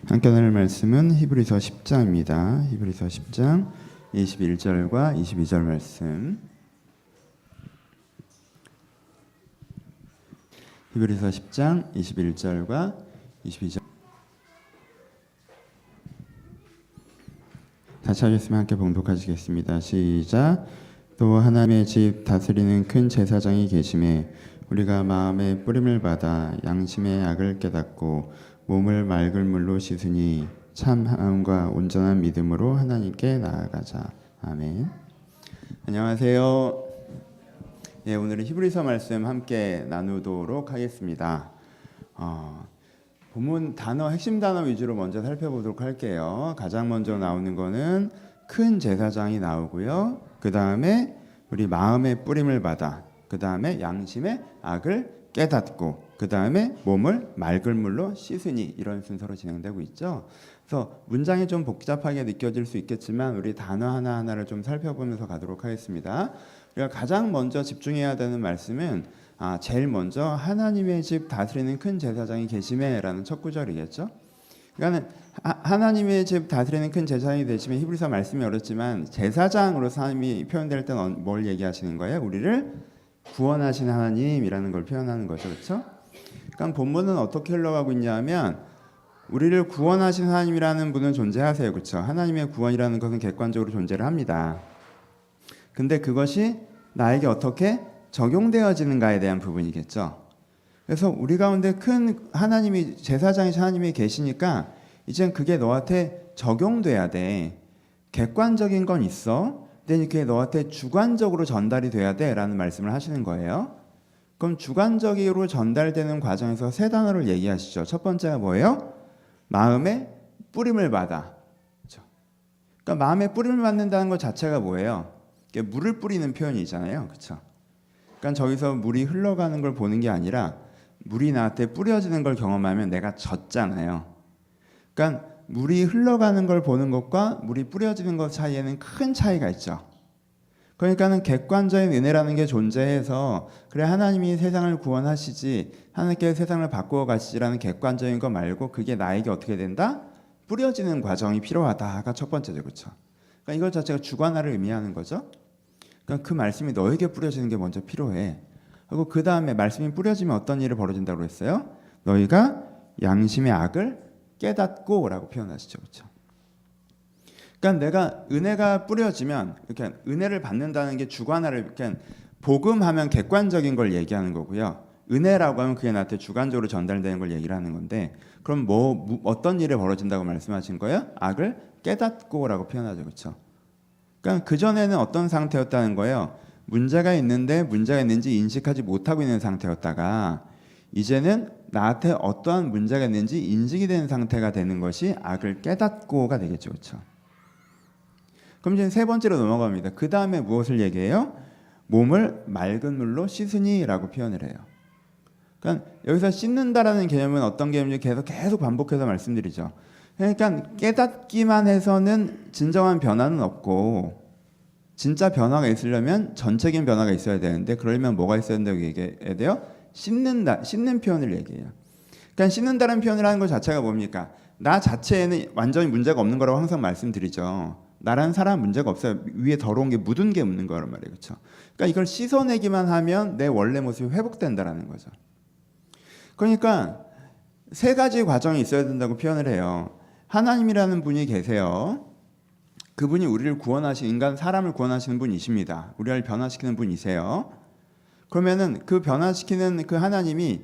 함께 나눌 말씀은 히브리서 10장입니다. 히브리서 10장 21절과 22절 말씀. 히브리서 10장 21절과 22절. 다시 하셨으면 함께 봉독하시겠습니다. 시작. 또 하나님의 집 다스리는 큰 제사장이 계심에 우리가 마음의 뿌림을 받아 양심의 악을 깨닫고 몸을 맑은 물로 씻으니 참함과 온전한 믿음으로 하나님께 나아가자. 아멘. 안녕하세요. 오늘은 히브리서 말씀 함께 나누도록 하겠습니다. 본문 단어, 핵심 단어 위주로 먼저 살펴보도록 할게요. 가장 먼저 나오는 거는 큰 제사장이 나오고요. 그 다음에 우리 마음의 뿌림을 받아, 그 다음에 양심의 악을 깨닫고, 그 다음에 몸을 맑은 물로 씻으니, 이런 순서로 진행되고 있죠. 그래서 문장이 좀 복잡하게 느껴질 수 있겠지만 우리 단어 하나하나를 좀 살펴보면서 가도록 하겠습니다. 우리가 가장 먼저 집중해야 되는 말씀은 제일 먼저 하나님의 집 다스리는 큰 제사장이 계심에 라는 첫 구절이겠죠. 그러니까 하나님의 집 다스리는 큰 제사장이 되시면, 히브리서 말씀이 어렵지만 제사장으로서 하나님이 표현될 때는 뭘 얘기하시는 거예요? 우리를 구원하신 하나님이라는 걸 표현하는 거죠. 그렇죠? 그러니까 본문은 어떻게 흘러가고 있냐면, 우리를 구원하신 하나님이라는 분은 존재하세요. 그렇죠? 하나님의 구원이라는 것은 객관적으로 존재를 합니다. 근데 그것이 나에게 어떻게 적용되어지는가에 대한 부분이겠죠. 그래서 우리 가운데 큰 하나님이, 제사장이신 하나님이 계시니까 이젠 그게 너한테 적용돼야 돼. 객관적인 건 있어. 근데 그게 너한테 주관적으로 전달이 돼야 돼 라는 말씀을 하시는 거예요. 그럼 주관적으로 전달되는 과정에서 세 단어를 얘기하시죠. 첫 번째가 뭐예요? 마음의 뿌림을 받아. 그렇죠? 그러니까 마음의 뿌림을 받는다는 것 자체가 뭐예요? 이게 물을 뿌리는 표현이잖아요. 그렇죠? 그러니까 저기서 물이 흘러가는 걸 보는 게 아니라 물이 나한테 뿌려지는 걸 경험하면 내가 젖잖아요. 그러니까 물이 흘러가는 걸 보는 것과 물이 뿌려지는 것 사이에는 큰 차이가 있죠. 그러니까는 객관적인 은혜라는 게 존재해서, 그래 하나님이 세상을 구원하시지, 하나님께 세상을 바꾸어 가시지라는 객관적인 거 말고 그게 나에게 어떻게 된다? 뿌려지는 과정이 필요하다가 첫 번째죠. 그렇죠? 그러니까 이것 자체가 주관화를 의미하는 거죠. 그러니까 그 말씀이 너에게 뿌려지는 게 먼저 필요해. 그리고 그 다음에 말씀이 뿌려지면 어떤 일이 벌어진다고 했어요? 너희가 양심의 악을 깨닫고 라고 표현하시죠. 그렇죠? 그러니까 내가 은혜가 뿌려지면, 이렇게 은혜를 받는다는 게 주관화를, 이렇게 복음하면 객관적인 걸 얘기하는 거고요. 은혜라고 하면 그게 나한테 주관적으로 전달되는 걸 얘기를 하는 건데, 그럼 어떤 일이 벌어진다고 말씀하신 거예요? 악을 깨닫고 라고 표현하죠. 그렇죠? 그러니까 그전에는 어떤 상태였다는 거예요? 문제가 있는데 문제가 있는지 인식하지 못하고 있는 상태였다가, 이제는 나한테 어떠한 문제가 있는지 인식이 된 상태가 되는 것이 악을 깨닫고가 되겠죠. 그렇죠? 그럼 이제 세 번째로 넘어갑니다. 그 다음에 무엇을 얘기해요? 몸을 맑은 물로 씻으니 라고 표현을 해요. 그러니까 여기서 씻는다라는 개념은 어떤 개념인지 계속 반복해서 말씀드리죠. 그러니까 깨닫기만 해서는 진정한 변화는 없고, 진짜 변화가 있으려면 전체적인 변화가 있어야 되는데, 그러려면 뭐가 있어야 된다고 얘기해야 돼요? 씻는 표현을 얘기해요. 그러니까 씻는다는 표현을 하는 것 자체가 뭡니까? 나 자체에는 완전히 문제가 없는 거라고 항상 말씀드리죠. 나라는 사람은 문제가 없어요. 위에 더러운 게 묻은 게 없는 거란 말이에요. 그렇죠? 그러니까 이걸 씻어내기만 하면 내 원래 모습이 회복된다라는 거죠. 그러니까 세 가지 과정이 있어야 된다고 표현을 해요. 하나님이라는 분이 계세요. 그분이 우리를 구원하신, 사람을 구원하시는 분이십니다. 우리를 변화시키는 분이세요. 그러면은 그 변화시키는 그 하나님이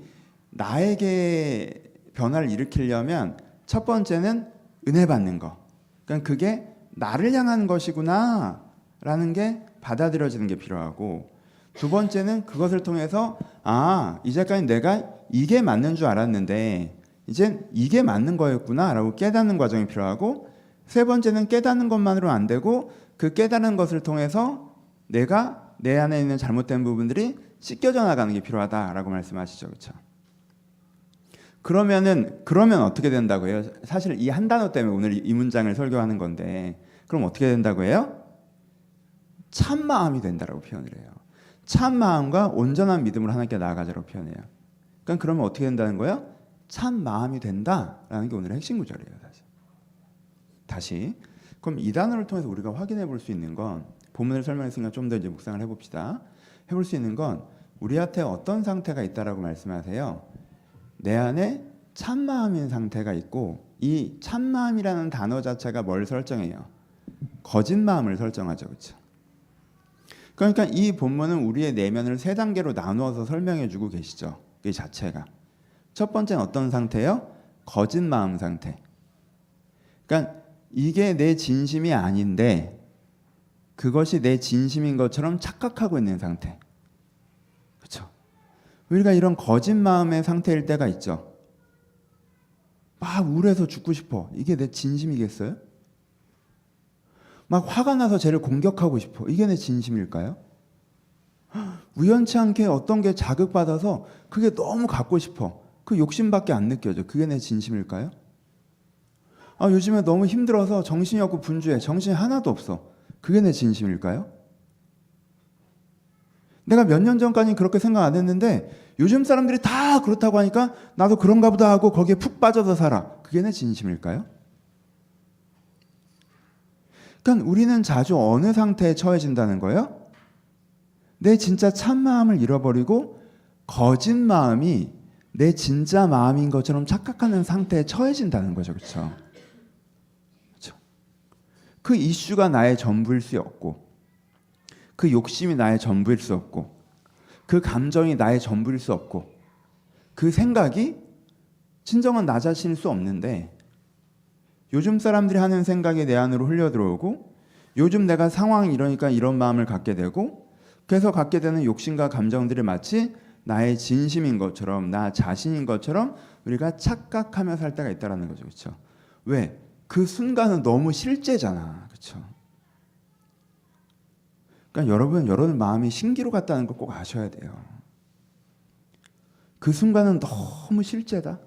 나에게 변화를 일으키려면 첫 번째는 은혜 받는 거. 그러니까 그게 나를 향한 것이구나 라는 게 받아들여지는 게 필요하고, 두 번째는 그것을 통해서 이제까지 내가 이게 맞는 줄 알았는데 이젠 이게 맞는 거였구나 라고 깨닫는 과정이 필요하고, 세 번째는 깨닫는 것만으로 안 되고 그 깨닫는 것을 통해서 내가 내 안에 있는 잘못된 부분들이 씻겨져 나가는 게 필요하다라고 말씀하시죠. 그렇죠? 그러면 어떻게 된다고 해요? 사실 이 한 단어 때문에 오늘 이 문장을 설교하는 건데, 그럼 어떻게 된다고 해요? 참 마음이 된다라고 표현을 해요. 참 마음과 온전한 믿음으로 하나님께 나아가자라고 표현해요. 그러니까 그러면 어떻게 된다는 거예요? 참 마음이 된다라는 게 오늘의 핵심 구절이에요. 다시 그럼 이 단어를 통해서 우리가 확인해 볼 수 있는 건, 본문을 설명했으니까 좀 더 이제 묵상을 해봅시다. 해볼 수 있는 건 우리한테 어떤 상태가 있다라고 말씀하세요. 내 안에 참마음인 상태가 있고, 이 참마음이라는 단어 자체가 뭘 설정해요? 거짓마음을 설정하죠. 그렇죠? 그러니까 이 본문은 우리의 내면을 세 단계로 나누어서 설명해 주고 계시죠. 그 자체가. 첫 번째는 어떤 상태예요? 거짓마음 상태. 그러니까 이게 내 진심이 아닌데 그것이 내 진심인 것처럼 착각하고 있는 상태. 그렇죠? 우리가 이런 거짓마음의 상태일 때가 있죠. 막 우울해서 죽고 싶어. 이게 내 진심이겠어요? 막 화가 나서 쟤를 공격하고 싶어. 이게 내 진심일까요? 우연치 않게 어떤 게 자극받아서 그게 너무 갖고 싶어. 그 욕심밖에 안 느껴져. 그게 내 진심일까요? 요즘에 너무 힘들어서 정신이 없고 분주해. 정신이 하나도 없어. 그게 내 진심일까요? 내가 몇 년 전까지는 그렇게 생각 안 했는데 요즘 사람들이 다 그렇다고 하니까 나도 그런가 보다 하고 거기에 푹 빠져서 살아. 그게 내 진심일까요? 그러니까 우리는 자주 어느 상태에 처해진다는 거예요? 내 진짜 참마음을 잃어버리고 거짓 마음이 내 진짜 마음인 것처럼 착각하는 상태에 처해진다는 거죠. 그렇죠? 그렇죠? 그 이슈가 나의 전부일 수 없고, 그 욕심이 나의 전부일 수 없고, 그 감정이 나의 전부일 수 없고, 그 생각이 진정한 나 자신일 수 없는데, 요즘 사람들이 하는 생각이 내 안으로 흘려들어오고, 요즘 내가 상황이 이러니까 이런 마음을 갖게 되고, 그래서 갖게 되는 욕심과 감정들이 마치 나의 진심인 것처럼, 나 자신인 것처럼 우리가 착각하며 살 때가 있다는 거죠. 그렇죠? 왜? 그 순간은 너무 실제잖아. 그렇죠? 그러니까 여러분 마음이 신기루 같다는 걸 꼭 아셔야 돼요. 그 순간은 너무 실제다.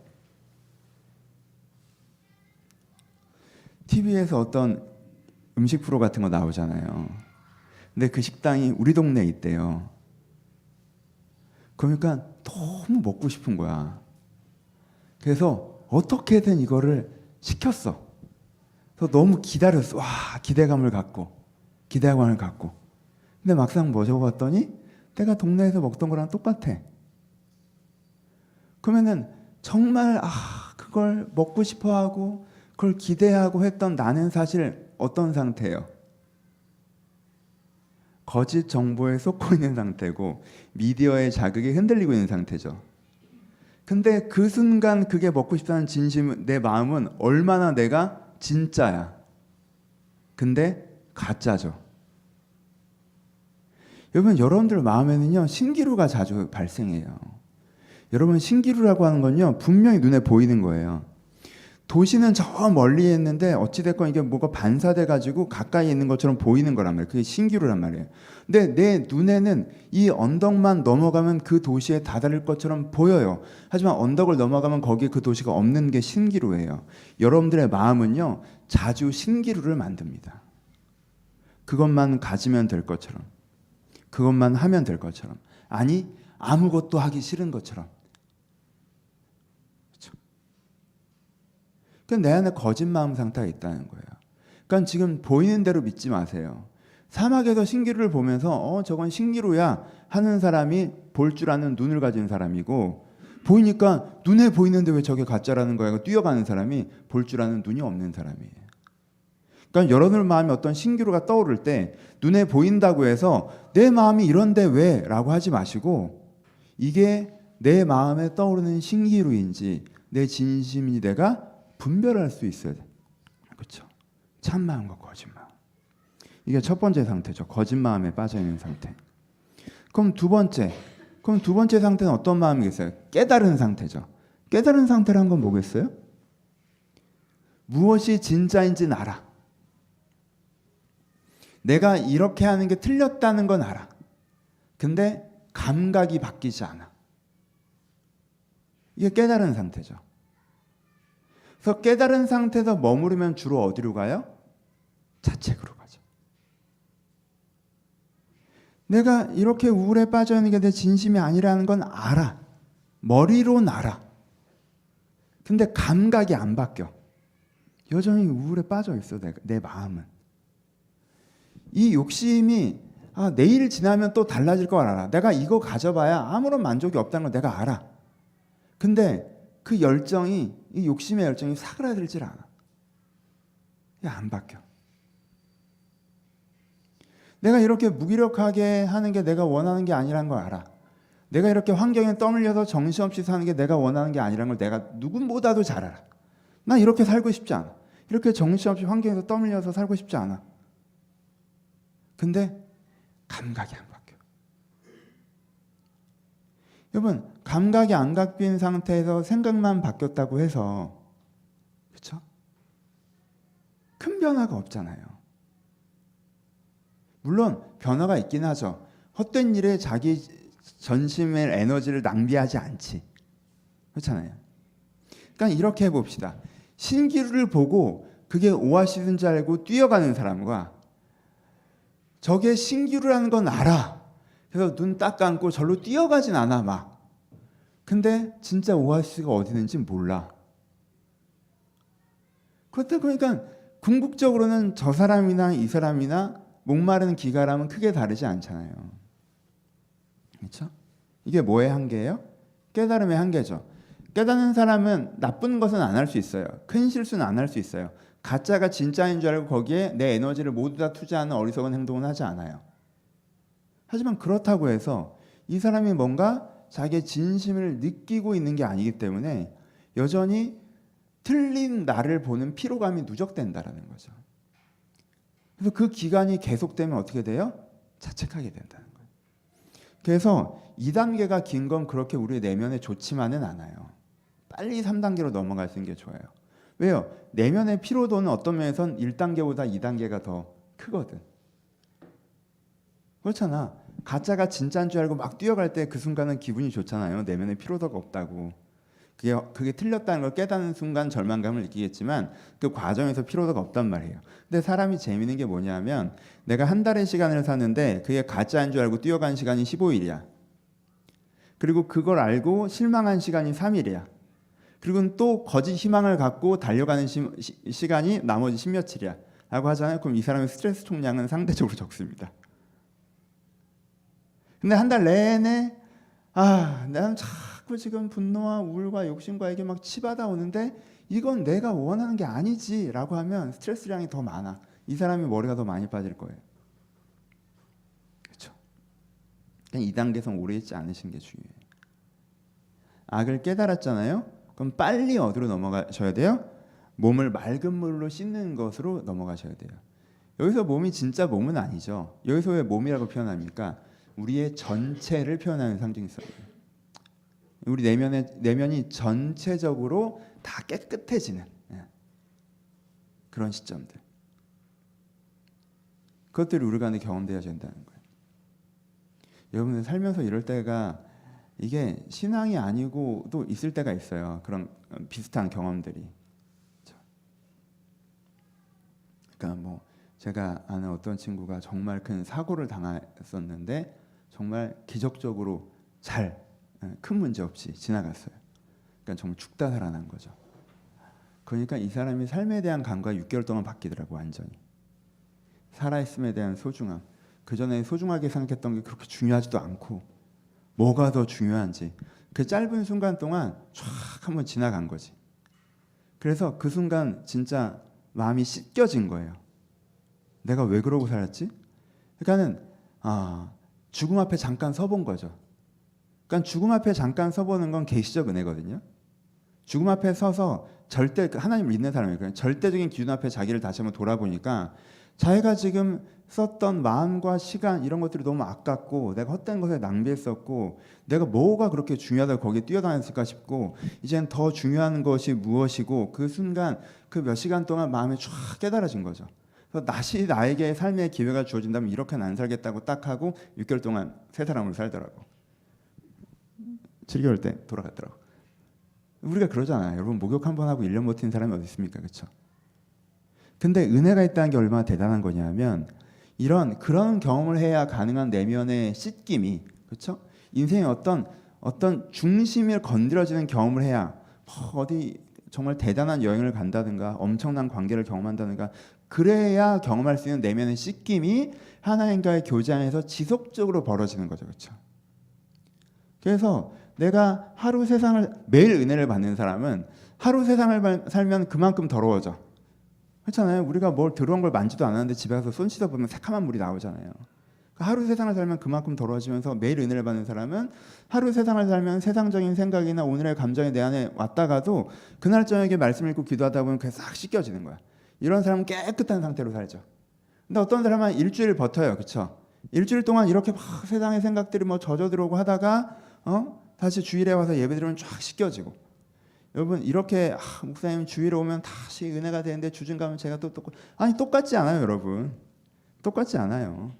TV에서 어떤 음식 프로 같은 거 나오잖아요. 근데 그 식당이 우리 동네에 있대요. 그러니까 너무 먹고 싶은 거야. 그래서 어떻게든 이거를 시켰어. 그래서 너무 기다렸어. 와, 기대감을 갖고. 근데 막상 먹어봤더니 내가 동네에서 먹던 거랑 똑같아. 그러면은 정말 그걸 먹고 싶어하고 그걸 기대하고 했던 나는 사실 어떤 상태예요? 거짓 정보에 속고 있는 상태고 미디어의 자극에 흔들리고 있는 상태죠. 근데 그 순간 그게 먹고 싶다는 진심, 내 마음은 얼마나 내가 진짜야. 근데 가짜죠. 여러분들 마음에는요 신기루가 자주 발생해요. 여러분 신기루라고 하는 건요 분명히 눈에 보이는 거예요. 도시는 저 멀리 있는데 어찌됐건 이게 뭐가 반사돼가지고 가까이 있는 것처럼 보이는 거란 말이에요. 그게 신기루란 말이에요. 근데 내 눈에는 이 언덕만 넘어가면 그 도시에 다다를 것처럼 보여요. 하지만 언덕을 넘어가면 거기에 그 도시가 없는 게 신기루예요. 여러분들의 마음은요 자주 신기루를 만듭니다. 그것만 가지면 될 것처럼, 그것만 하면 될 것처럼, 아니 아무것도 하기 싫은 것처럼. 그러니까 내 안에 거짓 마음 상태가 있다는 거예요. 그러니까 지금 보이는 대로 믿지 마세요. 사막에서 신기루를 보면서 저건 신기루야 하는 사람이 볼 줄 아는 눈을 가진 사람이고, 보이니까 눈에 보이는데 왜 저게 가짜라는 거야 뛰어가는 사람이 볼 줄 아는 눈이 없는 사람이에요. 그러니까 여러분의 마음에 어떤 신기루가 떠오를 때 눈에 보인다고 해서 내 마음이 이런데 왜? 라고 하지 마시고, 이게 내 마음에 떠오르는 신기루인지 내 진심인지 내가 분별할 수 있어야 돼. 그렇죠? 참마음과 거짓마음. 이게 첫 번째 상태죠. 거짓마음에 빠져있는 상태. 그럼 두 번째 상태는 어떤 마음이겠어요? 깨달은 상태죠. 깨달은 상태란 건 뭐겠어요? 무엇이 진짜인지는 알아. 내가 이렇게 하는 게 틀렸다는 건 알아. 근데 감각이 바뀌지 않아. 이게 깨달은 상태죠. 그래서 깨달은 상태에서 머무르면 주로 어디로 가요? 자책으로 가죠. 내가 이렇게 우울에 빠져 있는 게 내 진심이 아니라는 건 알아. 머리로는 알아. 근데 감각이 안 바뀌어. 여전히 우울에 빠져 있어. 내 마음은. 이 욕심이 내일 지나면 또 달라질 걸 알아. 내가 이거 가져봐야 아무런 만족이 없다는 걸 내가 알아. 근데 그 열정이, 이 욕심의 열정이 사그라들질 않아. 이게 안 바뀌어. 내가 이렇게 무기력하게 하는 게 내가 원하는 게 아니라는 걸 알아. 내가 이렇게 환경에 떠밀려서 정신없이 사는 게 내가 원하는 게 아니라는 걸 내가 누군보다도 잘 알아. 나 이렇게 살고 싶지 않아. 이렇게 정신없이 환경에서 떠밀려서 살고 싶지 않아. 근데 감각이 안 바뀌어. 여러분, 감각이 안 바뀐 상태에서 생각만 바뀌었다고 해서, 그렇죠? 큰 변화가 없잖아요. 물론 변화가 있긴 하죠. 헛된 일에 자기 전심의 에너지를 낭비하지 않지. 그렇잖아요. 그러니까 이렇게 해봅시다. 신기루를 보고 그게 오아시스인 줄 알고 뛰어가는 사람과, 저게 신기루라는 건 알아. 그래서 눈 딱 감고 절로 뛰어가진 않아 막. 근데 진짜 오아시스가 어디 있는지 몰라. 그렇다 보니까 궁극적으로는 저 사람이나 이 사람이나 목마른 기가람은 크게 다르지 않잖아요. 그렇죠? 이게 뭐의 한계예요? 깨달음의 한계죠. 깨닫는 사람은 나쁜 것은 안 할 수 있어요. 큰 실수는 안 할 수 있어요. 가짜가 진짜인 줄 알고 거기에 내 에너지를 모두 다 투자하는 어리석은 행동은 하지 않아요. 하지만 그렇다고 해서 이 사람이 뭔가 자기의 진심을 느끼고 있는 게 아니기 때문에 여전히 틀린 나를 보는 피로감이 누적된다라는 거죠. 그래서 그 기간이 계속되면 어떻게 돼요? 자책하게 된다는 거예요. 그래서 2단계가 긴 건 그렇게 우리 내면에 좋지만은 않아요. 빨리 3단계로 넘어갈 수 있는 게 좋아요. 왜요? 내면의 피로도는 어떤 면에선 1단계보다 2단계가 더 크거든. 그렇잖아. 가짜가 진짜인 줄 알고 막 뛰어갈 때 그 순간은 기분이 좋잖아요. 내면에 피로도가 없다고. 그게 틀렸다는 걸 깨닫는 순간 절망감을 느끼겠지만 그 과정에서 피로도가 없단 말이에요. 근데 사람이 재밌는 게 뭐냐면 내가 한 달의 시간을 샀는데 그게 가짜인 줄 알고 뛰어간 시간이 15일이야. 그리고 그걸 알고 실망한 시간이 3일이야. 그리고 또 거짓 희망을 갖고 달려가는 시간이 나머지 10며칠이야 라고 하잖아요. 그럼 이 사람의 스트레스 총량은 상대적으로 적습니다. 근데 한 달 내내 나는 자꾸 지금 분노와 우울과 욕심과 이게 막 치받아 오는데 이건 내가 원하는 게 아니지 라고 하면 스트레스량이 더 많아. 이 사람이 머리가 더 많이 빠질 거예요. 그렇죠? 그냥 2단계에서 오래 있지 않으시는 게 중요해요. 악을 깨달았잖아요. 그럼 빨리 어디로 넘어가셔야 돼요? 몸을 맑은 물로 씻는 것으로 넘어가셔야 돼요. 여기서 몸이 진짜 몸은 아니죠. 여기서 왜 몸이라고 표현합니까? 우리의 전체를 표현하는 상징이 있어요. 우리 내면이 전체적으로 다 깨끗해지는 그런 시점들. 그것들이 우리 간에 경험돼야 된다는 거예요. 여러분들 살면서 이럴 때가 이게 신앙이 아니고도 있을 때가 있어요. 그런 비슷한 경험들이. 그러니까 뭐 제가 아는 어떤 친구가 정말 큰 사고를 당했었는데 정말 기적적으로 잘 큰 문제 없이 지나갔어요. 그러니까 정말 죽다 살아난 거죠. 그러니까 이 사람이 삶에 대한 감각이 6개월 동안 바뀌더라고. 완전히 살아있음에 대한 소중함. 그 전에 소중하게 생각했던 게 그렇게 중요하지도 않고 뭐가 더 중요한지 그 짧은 순간 동안 쫙 한번 지나간 거지. 그래서 그 순간 진짜 마음이 씻겨진 거예요. 내가 왜 그러고 살았지? 그러니까는 죽음 앞에 잠깐 서본 거죠. 그러니까 죽음 앞에 잠깐 서보는 건 계시적 은혜거든요. 죽음 앞에 서서 절대 하나님을 믿는 사람이에요. 절대적인 기준 앞에 자기를 다시 한번 돌아보니까 자기가 지금 썼던 마음과 시간 이런 것들이 너무 아깝고 내가 헛된 것에 낭비했었고 내가 뭐가 그렇게 중요하다고 거기에 뛰어다녔을까 싶고 이제는 더 중요한 것이 무엇이고 그 순간 그 몇 시간 동안 마음이 쫙 깨달아진 거죠. 그래서 다시 나에게 삶의 기회가 주어진다면 이렇게는 안 살겠다고 딱 하고 6개월 동안 새 사람으로 살더라고. 7개월 때 돌아갔더라고. 우리가 그러잖아요. 여러분 목욕 한번 하고 1년 버티는 사람이 어디 있습니까? 그렇죠? 근데 은혜가 있다는 게 얼마나 대단한 거냐면 그런 경험을 해야 가능한 내면의 씻김이, 그렇죠? 인생의 어떤 중심을 건드려지는 경험을 해야 어디 정말 대단한 여행을 간다든가 엄청난 관계를 경험한다든가 그래야 경험할 수 있는 내면의 씻김이 하나님과의 교제 안에서 지속적으로 벌어지는 거죠. 그렇죠? 그래서 내가 하루 세상을 매일 은혜를 받는 사람은 하루 세상을 살면 그만큼 더러워져. 그렇잖아요. 우리가 뭘 더러운 걸 만지도 않았는데 집에 가서 손 씻어 보면 새카만 물이 나오잖아요. 하루 세상을 살면 그만큼 더러워지면서 매일 은혜를 받는 사람은 하루 세상을 살면 세상적인 생각이나 오늘의 감정이 내 안에 왔다가도 그날 저녁에 말씀 읽고 기도하다 보면 그게 싹 씻겨지는 거야. 이런 사람은 깨끗한 상태로 살죠. 근데 어떤 사람은 일주일 버텨요. 그렇죠? 일주일 동안 이렇게 막 세상의 생각들이 뭐 젖어 들어오고 하다가 다시 주일에 와서 예배 드리면 쫙 씻겨지고. 여러분 이렇게 목사님 주일에 오면 다시 은혜가 되는데 주중 가면 제가 또 아니 똑같지 않아요. 여러분 똑같지 않아요.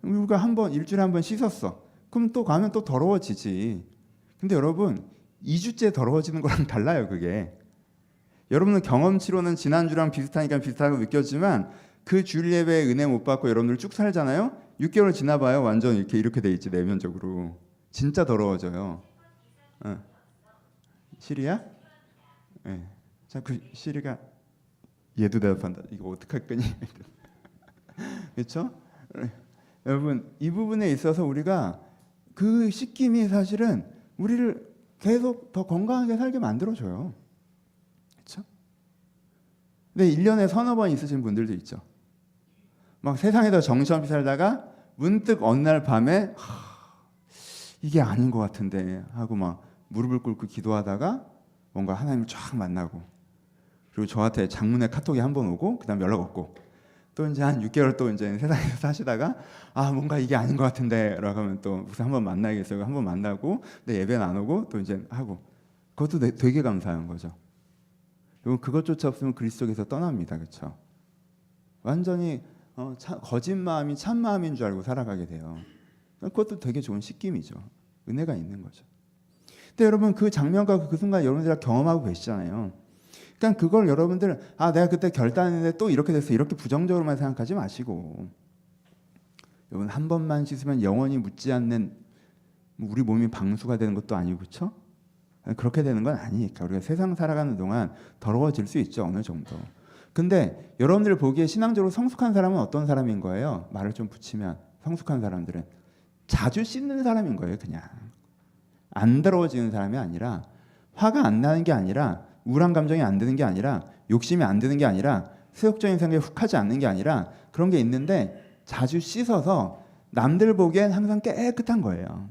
우리가 일주일에 한 번 씻었어. 그럼 또 가면 또 더러워지지. 근데 여러분 2주째 더러워지는 거랑 달라요. 그게 여러분은 경험치로는 지난주랑 비슷하니까 비슷하고 느꼈지만 그 주일 예배에 은혜 못 받고 여러분들 쭉 살잖아요. 6개월 지나봐요. 완전 이렇게 돼 있지. 내면적으로 진짜 더러워져요. 시리야? 네. 자, 그 시리가 얘도 대답한다. 이거 어떡할 거니? 그렇죠? 여러분 이 부분에 있어서 우리가 그 씻김이 사실은 우리를 계속 더 건강하게 살게 만들어줘요. 그렇죠? 근데 1년에 서너 번 있으신 분들도 있죠. 막 세상에서 정신없이 살다가 문득 어느 날 밤에 이게 아닌 것 같은데 하고 막 무릎을 꿇고 기도하다가 뭔가 하나님을 쫙 만나고 그리고 저한테 장문의 카톡이 한 번 오고 그다음 연락 없고 또 이제 한 6개월 또 이제 세상에서 사시다가 뭔가 이게 아닌 것 같은데라고 하면 또 무슨 한번 만나겠어요. 한번 만나고 근데 예배는 안 오고 또 이제 하고 그것도 되게 감사한 거죠. 그리고 그것조차 없으면 그리스도께서 떠납니다. 그렇죠? 완전히 거짓 마음이 참 마음인 줄 알고 살아가게 돼요. 그것도 되게 좋은 씻김이죠. 은혜가 있는 거죠. 근데 여러분 그 장면과 그 순간 여러분들이 다 경험하고 계시잖아요. 그러니까 그걸 여러분들 내가 그때 결단했는데 또 이렇게 됐어 이렇게 부정적으로만 생각하지 마시고 여러분 한 번만 씻으면 영원히 묻지 않는 우리 몸이 방수가 되는 것도 아니고 그렇죠? 그렇게 되는 건 아니니까 우리가 세상 살아가는 동안 더러워질 수 있죠 어느 정도. 근데 여러분들 보기에 신앙적으로 성숙한 사람은 어떤 사람인 거예요? 말을 좀 붙이면 성숙한 사람들은 자주 씻는 사람인 거예요. 그냥 안 더러워지는 사람이 아니라 화가 안 나는 게 아니라 우울한 감정이 안 드는 게 아니라 욕심이 안 드는 게 아니라 세속적인 생각에 훅 하지 않는 게 아니라 그런 게 있는데 자주 씻어서 남들 보기엔 항상 깨끗한 거예요.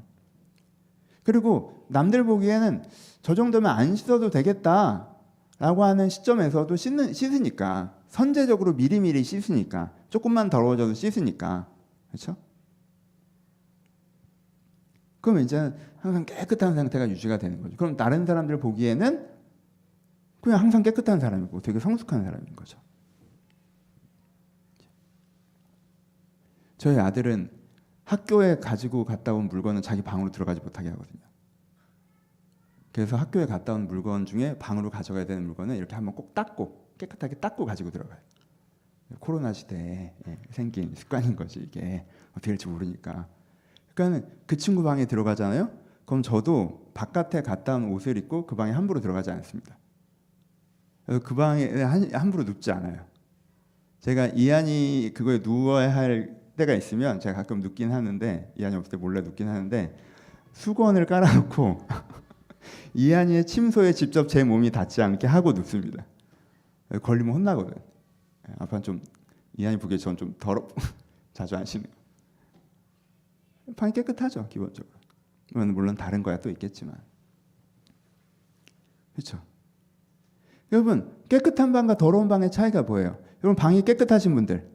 그리고 남들 보기에는 저 정도면 안 씻어도 되겠다라고 하는 시점에서도 씻으니까 선제적으로 미리미리 씻으니까 조금만 더러워져도 씻으니까 그렇죠? 그럼 이제 항상 깨끗한 상태가 유지가 되는 거죠. 그럼 다른 사람들 보기에는 그냥 항상 깨끗한 사람이고 되게 성숙한 사람인 거죠. 저희 아들은 학교에 가지고 갔다 온 물건은 자기 방으로 들어가지 못하게 하거든요. 그래서 학교에 갔다 온 물건 중에 방으로 가져가야 되는 물건은 이렇게 한번 꼭 닦고 깨끗하게 닦고 가지고 들어가요. 코로나 시대에 생긴 습관인 거지 이게 어떻게 될지 모르니까. 그러니까 그 친구 방에 들어가잖아요. 그럼 저도 바깥에 갔다 온 옷을 입고 그 방에 함부로 들어가지 않습니다. 그 방에 함부로 눕지 않아요. 제가 이한이 그거에 누워야 할 때가 있으면 제가 가끔 눕긴 하는데 이한이 없을 때 몰래 눕긴 하는데 수건을 깔아놓고 이한이의 침소에 직접 제 몸이 닿지 않게 하고 눕습니다. 걸리면 혼나거든. 아빠는 좀 이한이 보기에 전 좀 자주 안 씻는. 방이 깨끗하죠 기본적으로. 물론 다른 거야 또 있겠지만 그렇죠. 여러분 깨끗한 방과 더러운 방의 차이가 뭐예요? 여러분 방이 깨끗하신 분들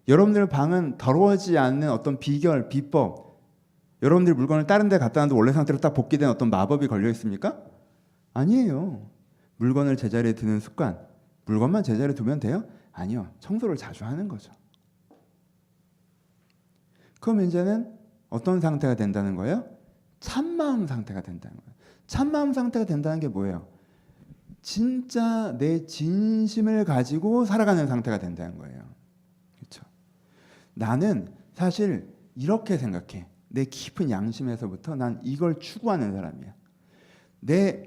여러분들 방은 더러워지지 않는 어떤 비법 여러분들 물건을 다른 데 갖다 놨는데 원래 상태로 딱 복귀된 어떤 마법이 걸려 있습니까? 아니에요. 물건을 제자리에 두는 습관 물건만 제자리에 두면 돼요? 아니요. 청소를 자주 하는 거죠. 그럼 이제는 어떤 상태가 된다는 거예요? 참마음 상태가 된다는 거예요. 참마음 상태가 된다는 게 뭐예요? 진짜 내 진심을 가지고 살아가는 상태가 된다는 거예요. 그렇죠? 나는 사실 이렇게 생각해. 내 깊은 양심에서부터 난 이걸 추구하는 사람이야.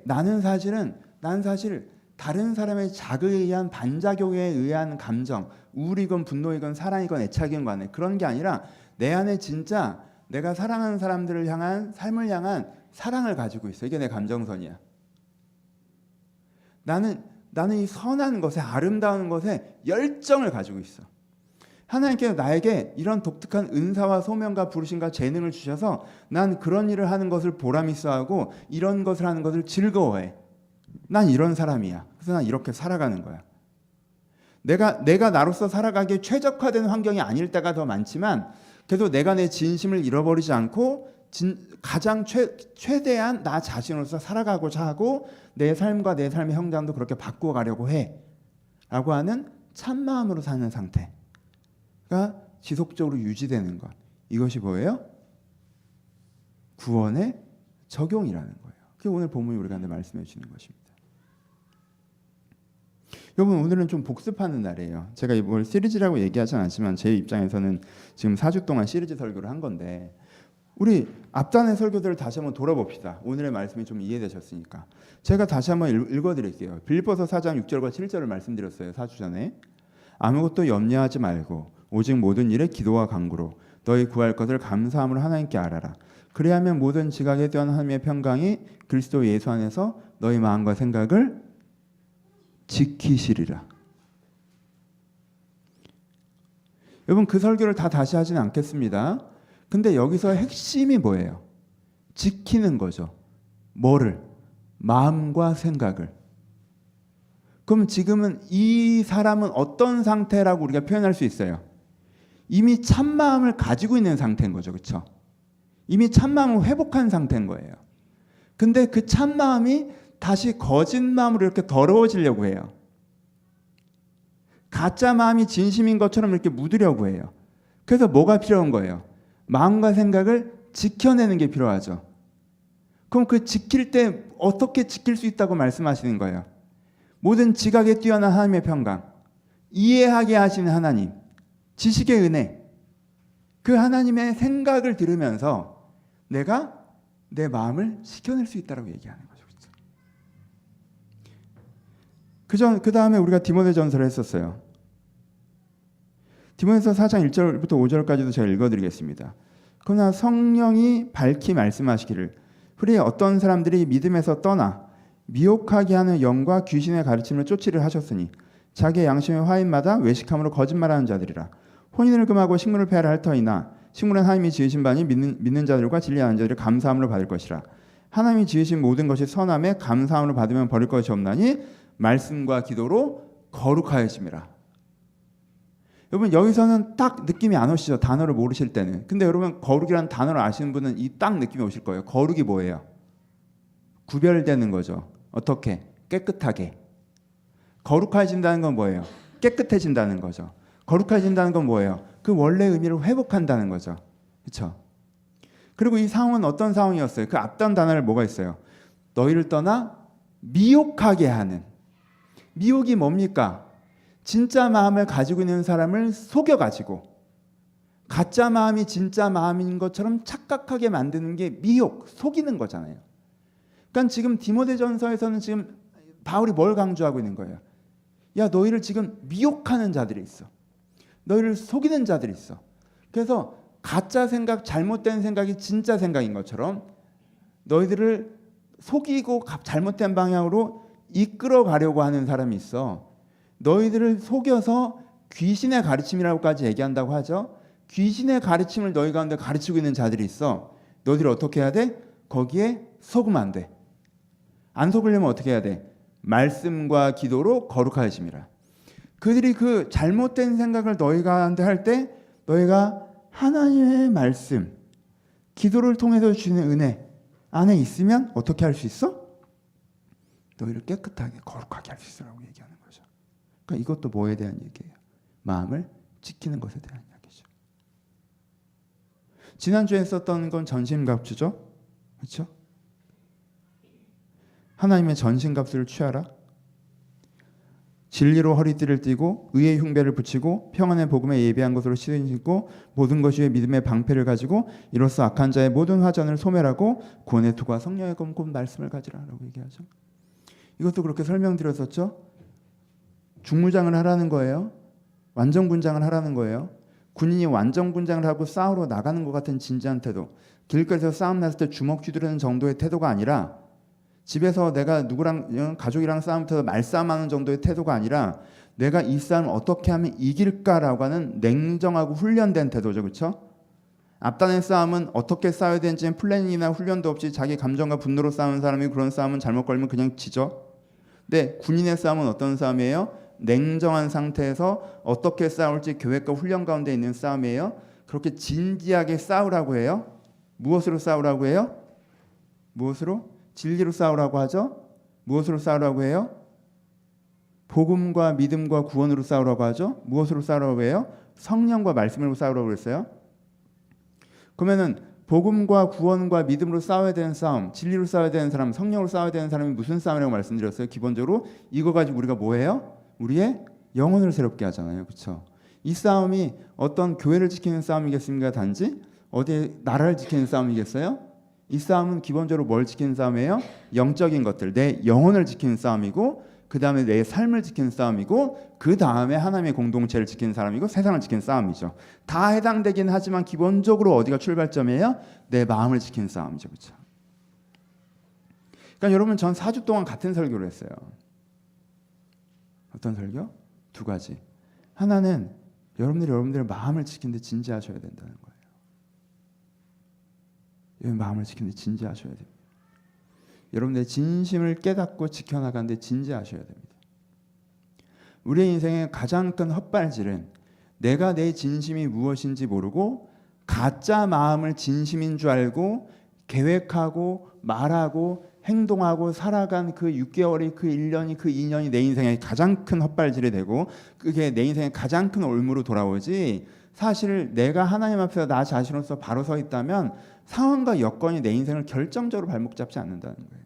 나는 사실은 난 사실 다른 사람의 자극에 의한 반작용에 의한 감정, 우울이건 분노이건 사랑이건 애착이건 간에 그런 게 아니라 내 안에 진짜 내가 사랑하는 사람들을 향한 삶을 향한 사랑을 가지고 있어. 이게 내 감정선이야. 나는 이 선한 것에, 아름다운 것에 열정을 가지고 있어. 하나님께서 나에게 이런 독특한 은사와 소명과 부르심과 재능을 주셔서 난 그런 일을 하는 것을 보람 있어하고 이런 것을 하는 것을 즐거워해. 난 이런 사람이야. 그래서 난 이렇게 살아가는 거야. 내가 나로서 살아가기에 최적화된 환경이 아닐 때가 더 많지만 그래도 내가 내 진심을 잃어버리지 않고 가장 최대한 나 자신으로서 살아가고자 하고 내 삶과 내 삶의 형장도 그렇게 바꾸어 가려고 해 라고 하는 참마음으로 사는 상태가 지속적으로 유지되는 것, 이것이 뭐예요? 구원의 적용이라는 거예요. 그게 오늘 본문이 우리가 말씀해 주시는 것입니다. 여러분, 오늘은 좀 복습하는 날이에요. 제가 이걸 시리즈라고 얘기하진 않지만 제 입장에서는 지금 4주 동안 시리즈 설교를 한 건데 우리 앞단의 설교들을 다시 한번 돌아봅시다. 오늘의 말씀이 좀 이해되셨으니까 제가 다시 한번 읽어드릴게요. 빌립보서 4장 6절과 7절을 말씀드렸어요. 4주 전에. 아무것도 염려하지 말고 오직 모든 일에 기도와 간구로 너희 구할 것을 감사함으로 하나님께 알아라. 그리하면 모든 지각에 대한 하나님의 평강이 그리스도 예수 안에서 너희 마음과 생각을 지키시리라. 여러분, 그 설교를 다시 하지는 않겠습니다. 근데 여기서 핵심이 뭐예요? 지키는 거죠. 뭐를? 마음과 생각을. 그럼 지금은 이 사람은 어떤 상태라고 우리가 표현할 수 있어요? 이미 참마음을 가지고 있는 상태인 거죠. 그렇죠? 이미 참마음을 회복한 상태인 거예요. 근데 그 참마음이 다시 거짓 마음으로 이렇게 더러워지려고 해요. 가짜 마음이 진심인 것처럼 이렇게 묻으려고 해요. 그래서 뭐가 필요한 거예요? 마음과 생각을 지켜내는 게 필요하죠. 그럼 그 지킬 때 어떻게 지킬 수 있다고 말씀하시는 거예요? 모든 지각에 뛰어난 하나님의 평강, 이해하게 하시는 하나님, 지식의 은혜, 그 하나님의 생각을 들으면서 내가 내 마음을 지켜낼 수 있다고 얘기하는 거죠. 그 다음에 우리가 디모데전서를 했었어요. 디모데서 4장 1절부터 5절까지도 제가 읽어드리겠습니다. 그러나 성령이 밝히 말씀하시기를 우리 어떤 사람들이 믿음에서 떠나 미혹하게 하는 영과 귀신의 가르침을 쫓으려 하셨으니 자기의 양심의 화인마다 외식함으로 거짓말하는 자들이라. 혼인을 금하고 식물을 폐하라 할 터이나 식물은 하나님이 지으신 바니 믿는 자들과 진리하는 자들이 감사함으로 받을 것이라. 하나님이 지으신 모든 것이 선함에 감사함으로 받으면 버릴 것이 없나니 말씀과 기도로 거룩하여짐이라. 여러분, 여기서는 딱 느낌이 안 오시죠? 단어를 모르실 때는. 근데 여러분, 거룩이라는 단어를 아시는 분은 이 딱 느낌이 오실 거예요. 거룩이 뭐예요? 구별되는 거죠. 어떻게? 깨끗하게. 거룩해진다는 건 뭐예요? 깨끗해진다는 거죠. 거룩해진다는 건 뭐예요? 그 원래 의미를 회복한다는 거죠. 그렇죠? 그리고 이 상황은 어떤 상황이었어요? 그 앞단 단어를 뭐가 있어요? 너희를 떠나 미혹하게 하는. 미혹이 뭡니까? 진짜 마음을 가지고 있는 사람을 속여가지고 가짜 마음이 진짜 마음인 것처럼 착각하게 만드는 게 미혹, 속이는 거잖아요. 그러니까 지금 디모데전서에서는 지금 바울이 뭘 강조하고 있는 거예요? 야, 너희를 지금 미혹하는 자들이 있어. 너희를 속이는 자들이 있어. 그래서 가짜 생각, 잘못된 생각이 진짜 생각인 것처럼 너희들을 속이고 잘못된 방향으로 이끌어 가려고 하는 사람이 있어. 너희들을 속여서 귀신의 가르침이라고까지 얘기한다고 하죠. 귀신의 가르침을 너희 가운데 가르치고 있는 자들이 있어. 너희들이 어떻게 해야 돼? 거기에 속으면 안 돼. 안 속으려면 어떻게 해야 돼? 말씀과 기도로 거룩하여짐이라. 그들이 그 잘못된 생각을 너희가 할 때 너희가 하나님의 말씀, 기도를 통해서 주시는 은혜 안에 있으면 어떻게 할 수 있어? 너희를 깨끗하게 거룩하게 할 수 있으라고 얘기하는 거죠. 그러니까 이것도 뭐에 대한 얘기예요? 마음을 지키는 것에 대한 이야기죠. 지난주에 했었던 건 전신갑주죠. 그렇죠? 하나님의 전신갑주를 취하라. 진리로 허리띠를 띠고 의의 흉배를 붙이고 평안의 복음에 예비한 것으로 신고 모든 것이 위에 믿음의 방패를 가지고 이로써 악한 자의 모든 화전을 소멸하고 구원의 투구와 성령의 검고 말씀을 가지라라고 얘기하죠. 이것도 그렇게 설명드렸었죠. 중무장을 하라는 거예요. 완전군장을 하라는 거예요. 군인이 완전군장을 하고 싸우러 나가는 것 같은 진지한 태도, 길거리에서 싸움 났을 때 주먹 휘두르는 정도의 태도가 아니라, 집에서 내가 누구랑 가족이랑 싸움부터 말싸움하는 정도의 태도가 아니라, 내가 이 싸움을 어떻게 하면 이길까라고 하는 냉정하고 훈련된 태도죠. 그렇죠? 앞단의 싸움은 어떻게 싸워야 되는지 플래닝이나 훈련도 없이 자기 감정과 분노로 싸우는 사람이 그런 싸움은 잘못 걸리면 그냥 지죠. 근데 군인의 싸움은 어떤 싸움이에요? 냉정한 상태에서 어떻게 싸울지 계획과 훈련 가운데 있는 싸움이에요. 그렇게 진지하게 싸우라고 해요. 무엇으로 싸우라고 해요? 무엇으로? 진리로 싸우라고 하죠. 무엇으로 싸우라고 해요? 복음과 믿음과 구원으로 싸우라고 하죠. 무엇으로 싸우라고 해요? 성령과 말씀으로 싸우라고 그랬어요. 그러면은 복음과 구원과 믿음으로 싸워야 되는 싸움, 진리로 싸워야 되는 사람, 성령으로 싸워야 되는 사람이 무슨 싸움이라고 말씀드렸어요? 기본적으로 이거 가지고 우리가 뭐 해요? 우리의 영혼을 새롭게 하잖아요. 그렇죠? 이 싸움이 어떤 교회를 지키는 싸움이겠습니까? 단지 어디 나라를 지키는 싸움이겠어요? 이 싸움은 기본적으로 뭘 지키는 싸움이에요? 영적인 것들, 내 영혼을 지키는 싸움이고, 그 다음에 내 삶을 지키는 싸움이고, 그 다음에 하나님의 공동체를 지키는 사람이고, 세상을 지키는 싸움이죠. 다 해당되긴 하지만 기본적으로 어디가 출발점이에요? 내 마음을 지키는 싸움이죠. 그렇죠? 그러니까 여러분, 전 4주 동안 같은 설교를 했어요. 어떤 설교? 두 가지. 하나는 여러분들의 마음을 지키는데 진지하셔야 된다는 거예요. 마음을 지키는데 진지하셔야 됩니다. 여러분들의 진심을 깨닫고 지켜나가는데 진지하셔야 됩니다. 우리의 인생의 가장 큰 헛발질은 내가 내 진심이 무엇인지 모르고 가짜 마음을 진심인 줄 알고 계획하고 말하고 행동하고 살아간 그 6개월이, 그 1년이, 그 2년이 내 인생의 가장 큰 헛발질이 되고, 그게 내 인생의 가장 큰 올무로 돌아오지, 사실 내가 하나님 앞에서 나 자신으로서 바로 서 있다면 상황과 여건이 내 인생을 결정적으로 발목 잡지 않는다는 거예요.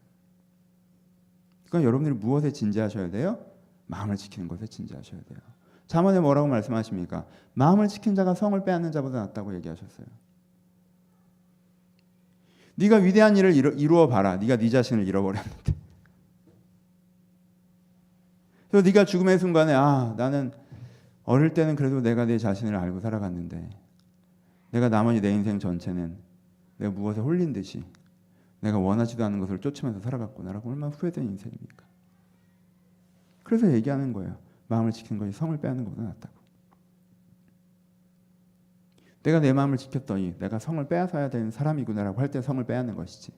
그러니까 여러분들이 무엇에 진지하셔야 돼요? 마음을 지키는 것에 진지하셔야 돼요. 잠언에 뭐라고 말씀하십니까? 마음을 지킨 자가 성을 빼앗는 자보다 낫다고 얘기하셨어요. 네가 위대한 일을 이루어 봐라. 네가 네 자신을 잃어버렸는데. 그래서 네가 죽음의 순간에 나는 어릴 때는 그래도 내가 내 자신을 알고 살아갔는데 내가 나머지 내 인생 전체는 내가 무엇에 홀린 듯이 내가 원하지도 않은 것을 쫓으면서 살아갔구나라고 얼마나 후회된 인생입니까? 그래서 얘기하는 거예요. 마음을 지키는 것이 성을 빼앗는 것보다 낫다고. 내가 내 마음을 지켰더니 내가 성을 빼앗아야 되는 사람이구나라고 할 때 성을 빼앗는 것이지,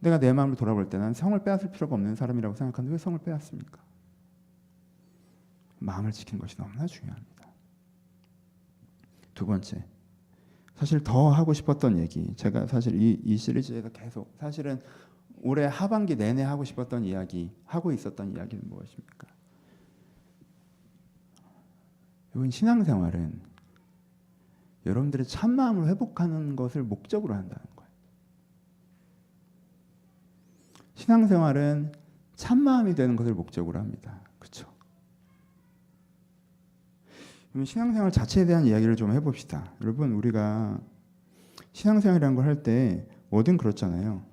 내가 내 마음을 돌아볼 때 난 성을 빼앗을 필요가 없는 사람이라고 생각하는데 왜 성을 빼앗습니까? 마음을 지키는 것이 너무나 중요합니다. 두 번째, 사실 더 하고 싶었던 얘기, 제가 사실 이 시리즈에서 계속 사실은 올해 하반기 내내 하고 싶었던 이야기, 하고 있었던 이야기는 무엇입니까? 이번 신앙생활은 여러분들의 참마음을 회복하는 것을 목적으로 한다는 거예요. 신앙생활은 참마음이 되는 것을 목적으로 합니다. 그렇죠? 그럼 신앙생활 자체에 대한 이야기를 좀 해봅시다. 여러분, 우리가 신앙생활이라는 걸 할 때 뭐든 그렇잖아요.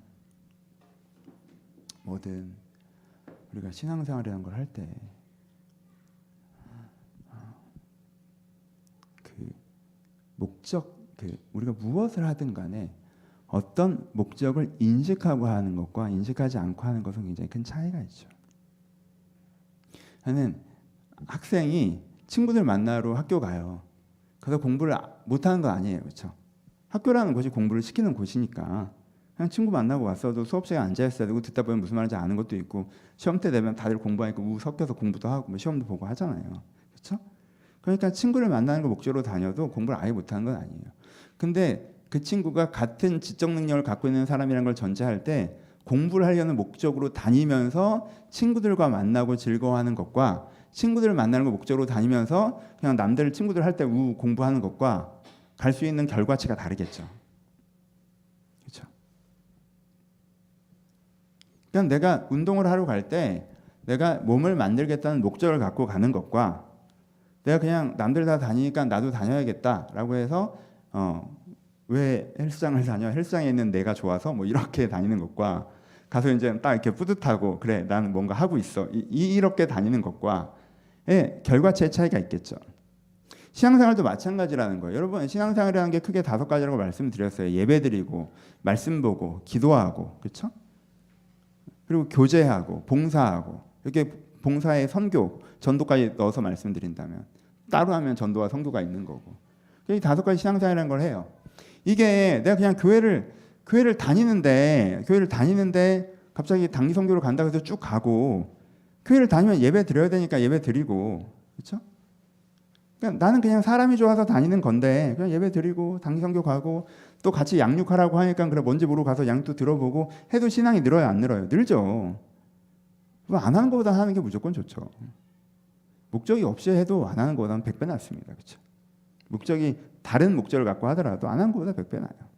뭐든 우리가 신앙생활이라는 걸 할 때 그 목적, 우리가 무엇을 하든 간에 어떤 목적을 인식하고 하는 것과 인식하지 않고 하는 것은 굉장히 큰 차이가 있죠. 저는 학생이 친구들 만나러 학교 가요. 그래서 공부를 못하는 건 아니에요. 그렇죠? 학교라는 곳이 공부를 시키는 곳이니까 그냥 친구 만나고 왔어도 수업 시간에 앉아있어야 되고, 듣다 보면 무슨 말인지 아는 것도 있고, 시험 때 되면 다들 공부하니까 섞여서 공부도 하고 시험도 보고 하잖아요. 그렇죠? 그러니까 친구를 만나는 걸 목적으로 다녀도 공부를 아예 못하는 건 아니에요. 근데 그 친구가 같은 지적 능력을 갖고 있는 사람이라는 걸 전제할 때 공부를 하려는 목적으로 다니면서 친구들과 만나고 즐거워하는 것과 친구들을 만나는 걸 목적으로 다니면서 그냥 남들 친구들 할 때 공부하는 것과 갈 수 있는 결과치가 다르겠죠. 그렇죠? 그냥 내가 운동을 하러 갈 때 내가 몸을 만들겠다는 목적을 갖고 가는 것과 내가 그냥 남들 다 다니니까 나도 다녀야겠다라고 해서 왜 헬스장을 다녀? 헬스장에 있는 내가 좋아서 뭐 이렇게 다니는 것과 가서 이제 딱 이렇게 뿌듯하고 그래 나는 뭔가 하고 있어 이렇게 다니는 것과 결과치의 차이가 있겠죠. 신앙생활도 마찬가지라는 거예요. 여러분 신앙생활이라는 게 크게 5가지라고 말씀드렸어요. 예배드리고 말씀 보고 기도하고 그렇죠? 그리고 교제하고 봉사하고 이렇게 봉사의 선교 전도까지 넣어서 말씀드린다면 따로 하면 전도와 선교가 있는 거고 이 5가지 신앙생활이라는 걸 해요. 이게 내가 그냥 교회를 다니는데 갑자기 단기 선교를 간다고 해서 쭉 가고 교회를 다니면 예배 드려야 되니까 예배 드리고 그렇죠? 그러니까 나는 그냥 사람이 좋아서 다니는 건데 그냥 예배 드리고 단기 선교 가고 또 같이 양육하라고 하니까 그래 뭔지 모르고 가서 양육도 들어보고 해도 신앙이 늘어요 안 늘어요? 늘죠. 안 하는 것보다 하는 게 무조건 좋죠. 목적이 없이 해도 안 하는 것보다는 100배 낫습니다. 그렇죠? 목적이 다른 목적을 갖고 하더라도 안 하는 것보다 100배 나아요.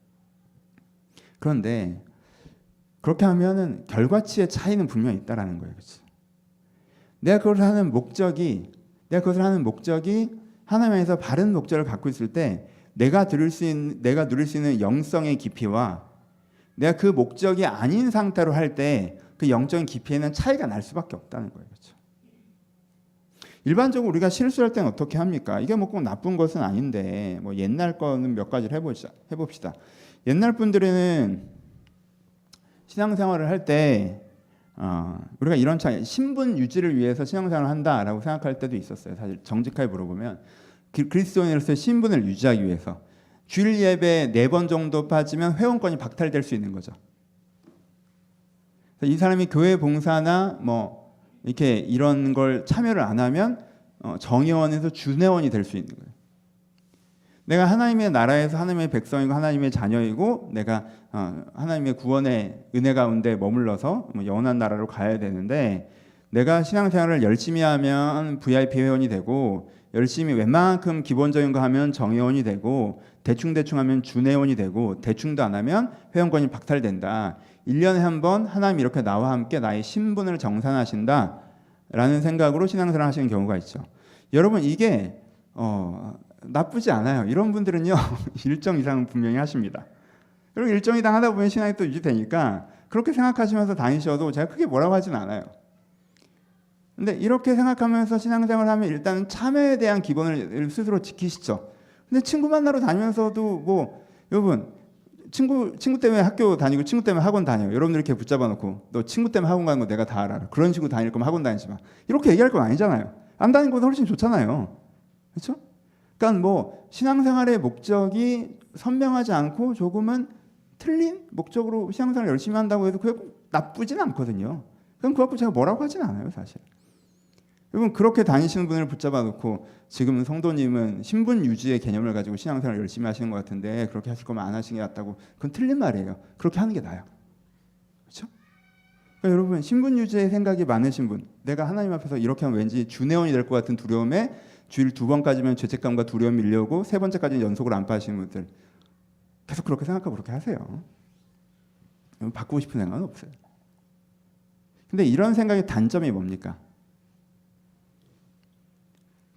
그런데 그렇게 하면은 결과치의 차이는 분명히 있다라는 거예요. 그렇죠? 내가 그것을 하는 목적이 하나님에서 바른 목적을 갖고 있을 때 내가 누릴 수 있는 영성의 깊이와 내가 그 목적이 아닌 상태로 할 때 그 영적인 깊이에는 차이가 날 수밖에 없다는 거예요. 그렇죠? 일반적으로 우리가 실수할 때는 어떻게 합니까? 이게 뭐 꼭 나쁜 것은 아닌데 뭐 옛날 거는 몇 가지를 해봅시다. 옛날 분들은 신앙생활을 할 때 우리가 이런 차이, 신분 유지를 위해서 신앙생활을 한다라고 생각할 때도 있었어요. 사실 정직하게 물어보면 그리스도인으로서의 신분을 유지하기 위해서 주일 예배 4번 정도 빠지면 회원권이 박탈될 수 있는 거죠. 이 사람이 교회 봉사나 뭐 이렇게 이런 걸 참여를 안 하면 정회원에서 준회원이 될 수 있는 거예요. 내가 하나님의 나라에서 하나님의 백성이고 하나님의 자녀이고 내가 하나님의 구원의 은혜 가운데 머물러서 영원한 나라로 가야 되는데 내가 신앙생활을 열심히 하면 VIP 회원이 되고 열심히 웬만큼 기본적인 거 하면 정회원이 되고 대충 하면 준회원이 되고 대충도 안 하면 회원권이 박탈된다. 1년에 한 번 하나님 이렇게 나와 함께 나의 신분을 정산하신다 라는 생각으로 신앙생활을 하시는 경우가 있죠. 여러분 이게 나쁘지 않아요. 이런 분들은요 일정 이상은 분명히 하십니다. 그리고 일정 이상 하다 보면 신앙이 또 유지되니까 그렇게 생각하시면서 다니셔도 제가 크게 뭐라고 하진 않아요. 근데 이렇게 생각하면서 신앙생활을 하면 일단은 참여에 대한 기본을 스스로 지키시죠. 근데 친구 만나러 다니면서도 뭐 여러분 친구 때문에 학교 다니고 친구 때문에 학원 다녀요. 여러분들 이렇게 붙잡아 놓고 너 친구 때문에 학원 가는 거 내가 다 알아. 그런 식으로 다닐 거면 학원 다니지 마. 이렇게 얘기할 건 아니잖아요. 안 다니는 것보다 훨씬 좋잖아요. 그렇죠? 그러니까 뭐 신앙생활의 목적이 선명하지 않고 조금은 틀린 목적으로 신앙생활을 열심히 한다고 해도 그게 꼭 나쁘진 않거든요. 그럼 그거 갖고 제가 뭐라고 하진 않아요, 사실. 여러분 그렇게 다니시는 분을 붙잡아 놓고 지금 성도님은 신분 유지의 개념을 가지고 신앙생활을 열심히 하시는 것 같은데 그렇게 하실 거면 안 하시는 게 낫다고 그건 틀린 말이에요. 그렇게 하는 게 나아요. 그렇죠? 그러니까 여러분 신분 유지의 생각이 많으신 분 내가 하나님 앞에서 이렇게 하면 왠지 준회원이 될 것 같은 두려움에 주일 2번까지면 죄책감과 두려움이 밀려오고 3번째까지는 연속으로 안 빠지시는 분들 계속 그렇게 생각하고 그렇게 하세요. 여러분 바꾸고 싶은 생각은 없어요. 근데 이런 생각의 단점이 뭡니까?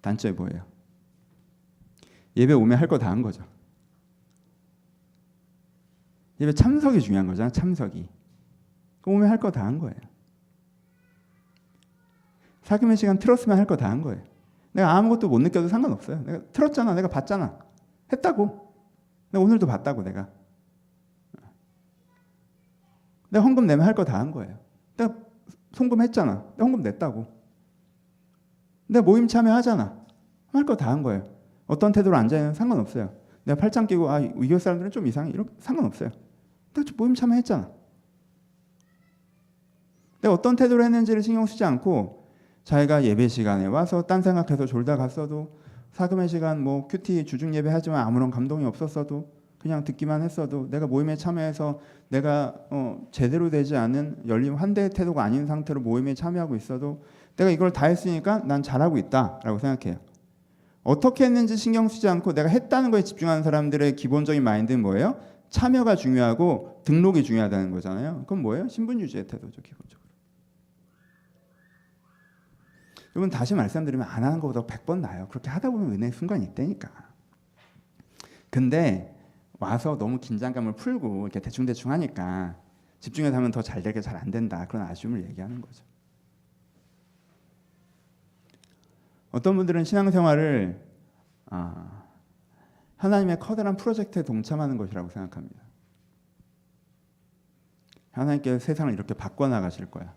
단점이 뭐예요? 예배 오면 할 거 다 한 거죠. 예배 참석이 중요한 거잖아. 참석이. 오면 할 거 다 한 거예요. 사귐의 시간 틀었으면 할 거 다 한 거예요. 내가 아무것도 못 느껴도 상관없어요. 내가 틀었잖아. 내가 봤잖아. 했다고. 내가 오늘도 봤다고 내가 헌금 내면 할 거 다 한 거예요. 내가 송금했잖아. 내가 헌금 냈다고. 내가 모임 참여하잖아. 할 거 다 한 거예요. 어떤 태도로 앉아있는 상관없어요. 내가 팔짱 끼고 위교 사람들은 좀 이상해. 이렇게 상관없어요. 내가 모임 참여했잖아. 내가 어떤 태도로 했는지를 신경 쓰지 않고 자기가 예배 시간에 와서 딴 생각해서 졸다 갔어도 사금의 시간 뭐 큐티 주중 예배 하지만 아무런 감동이 없었어도 그냥 듣기만 했어도 내가 모임에 참여해서 내가 제대로 되지 않은 열린 환대의 태도가 아닌 상태로 모임에 참여하고 있어도 내가 이걸 다 했으니까 난 잘하고 있다라고 생각해요. 어떻게 했는지 신경 쓰지 않고 내가 했다는 거에 집중하는 사람들의 기본적인 마인드는 뭐예요? 참여가 중요하고 등록이 중요하다는 거잖아요. 그건 뭐예요? 신분 유지의 태도죠, 기본적으로. 여러분 다시 말씀드리면 안 하는 것보다 100번 나아요. 그렇게 하다 보면 은혜의 순간이 있다니까. 근데 와서 너무 긴장감을 풀고 이렇게 대충 하니까 집중해서 하면 더 잘 되게 잘 안 된다. 그런 아쉬움을 얘기하는 거죠. 어떤 분들은 신앙생활을 하나님의 커다란 프로젝트에 동참하는 것이라고 생각합니다. 하나님께서 세상을 이렇게 바꿔나가실 거야.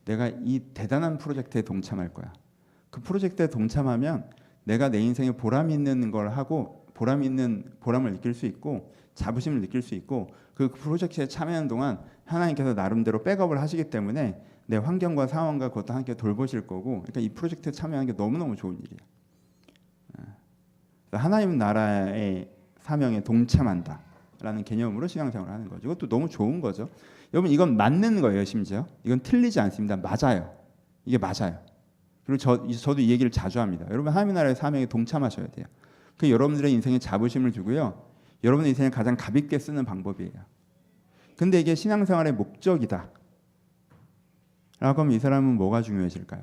내가 이 대단한 프로젝트에 동참할 거야. 그 프로젝트에 동참하면 내가 내 인생에 보람 있는 걸 하고 보람을 느낄 수 있고 자부심을 느낄 수 있고 그 프로젝트에 참여하는 동안 하나님께서 나름대로 백업을 하시기 때문에 내 환경과 상황과 그것도 함께 돌보실 거고 그러니까 이 프로젝트에 참여하는 게 너무너무 좋은 일이야. 하나님 나라의 사명에 동참한다라는 개념으로 신앙생활을 하는 거죠. 이것도 너무 좋은 거죠. 여러분 이건 맞는 거예요. 심지어 이건 틀리지 않습니다. 맞아요. 이게 맞아요. 그리고 저도 이 얘기를 자주 합니다. 여러분 하나님 나라의 사명에 동참하셔야 돼요. 그 여러분들의 인생에 자부심을 주고요. 여러분의 인생을 가장 가볍게 쓰는 방법이에요. 근데 이게 신앙생활의 목적이다. 라고 하면 이 사람은 뭐가 중요해질까요?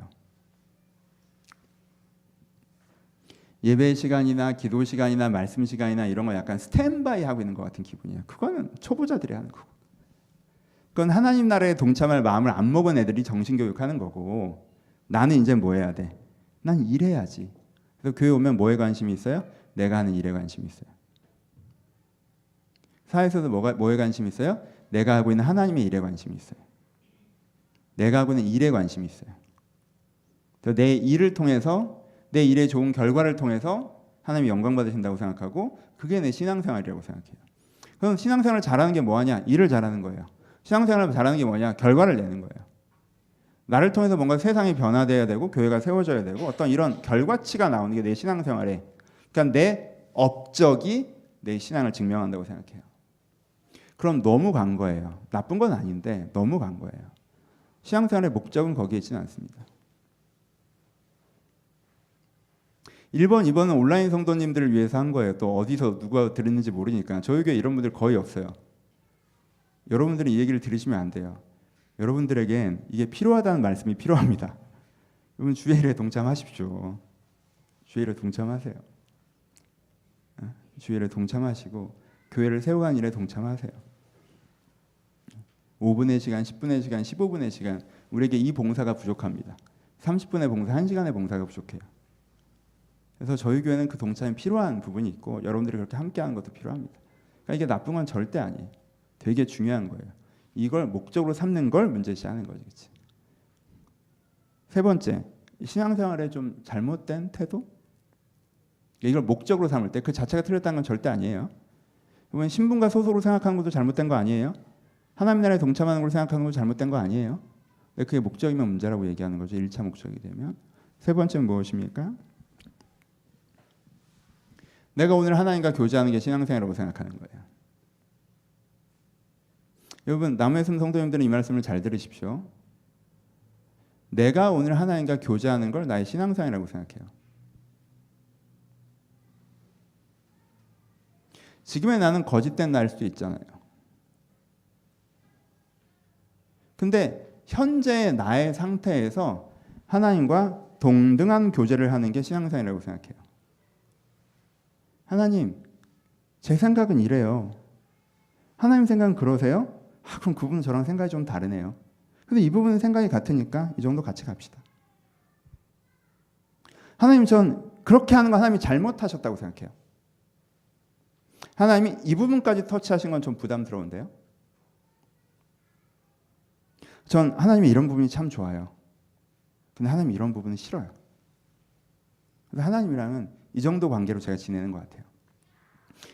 예배 시간이나 기도 시간이나 말씀 시간이나 이런 거 약간 스탠바이 하고 있는 것 같은 기분이에요. 그거는 초보자들이 하는 거고. 그건 하나님 나라에 동참할 마음을 안 먹은 애들이 정신교육하는 거고 나는 이제 뭐 해야 돼? 난 일해야지. 그래서 교회 오면 뭐에 관심이 있어요? 내가 하는 일에 관심이 있어요. 사회에서도 뭐에 관심이 있어요? 내가 하고 있는 하나님의 일에 관심이 있어요. 내가 하고 있는 일에 관심이 있어요. 그래서 내 일을 통해서 내 일의 좋은 결과를 통해서 하나님이 영광 받으신다고 생각하고 그게 내 신앙생활이라고 생각해요. 그럼 신앙생활을 잘하는 게 뭐하냐? 일을 잘하는 거예요. 신앙생활을 잘하는 게 뭐냐? 결과를 내는 거예요. 나를 통해서 뭔가 세상이 변화돼야 되고 교회가 세워져야 되고 어떤 이런 결과치가 나오는 게 내 신앙생활에 그러니까 내 업적이 내 신앙을 증명한다고 생각해요. 그럼 너무 간 거예요. 나쁜 건 아닌데 너무 간 거예요. 신앙생활의 목적은 거기에 있지는 않습니다. 1번, 2번은 온라인 성도님들을 위해서 한 거예요. 또 어디서 누가 들었는지 모르니까. 저희 교회 이런 분들 거의 없어요. 여러분들은 이 얘기를 들으시면 안 돼요. 여러분들에겐 이게 필요하다는 말씀이 필요합니다. 여러분 주의 일에 동참하십시오. 주의 일에 동참하세요. 주의 일에 동참하시고 교회를 세워가는 일에 동참하세요. 5분의 시간, 10분의 시간, 15분의 시간 우리에게 이 봉사가 부족합니다. 30분의 봉사, 1시간의 봉사가 부족해요. 그래서 저희 교회는 그 동참이 필요한 부분이 있고 여러분들이 그렇게 함께하는 것도 필요합니다. 그러니까 이게 나쁜 건 절대 아니에요. 되게 중요한 거예요. 이걸 목적으로 삼는 걸 문제시하는 거지. 그치? 세 번째, 신앙생활에 좀 잘못된 태도? 이걸 목적으로 삼을 때 그 자체가 틀렸다는 건 절대 아니에요. 이건 신분과 소속으로 생각하는 것도 잘못된 거 아니에요. 하나님 나라에 동참하는 걸 생각하는 것도 잘못된 거 아니에요. 근데 그게 목적이면 문제라고 얘기하는 거죠. 1차 목적이 되면. 세 번째는 무엇입니까? 내가 오늘 하나님과 교제하는 게 신앙생활이라고 생각하는 거예요. 여러분 남해섬 성도님들은 이 말씀을 잘 들으십시오. 내가 오늘 하나님과 교제하는 걸 나의 신앙생활이라고 생각해요. 지금의 나는 거짓된 나일 수도 있잖아요. 근데 현재의 나의 상태에서 하나님과 동등한 교제를 하는 게 신앙생활이라고 생각해요. 하나님, 제 생각은 이래요. 하나님 생각은 그러세요? 그럼 그분은 저랑 생각이 좀 다르네요. 근데 이 부분은 생각이 같으니까 이 정도 같이 갑시다. 하나님, 전 그렇게 하는 거 하나님이 잘못하셨다고 생각해요. 하나님이 이 부분까지 터치하신 건 좀 부담스러운데요. 전 하나님이 이런 부분이 참 좋아요. 근데 하나님이 이런 부분은 싫어요. 근데 하나님이랑은 이 정도 관계로 제가 지내는 것 같아요.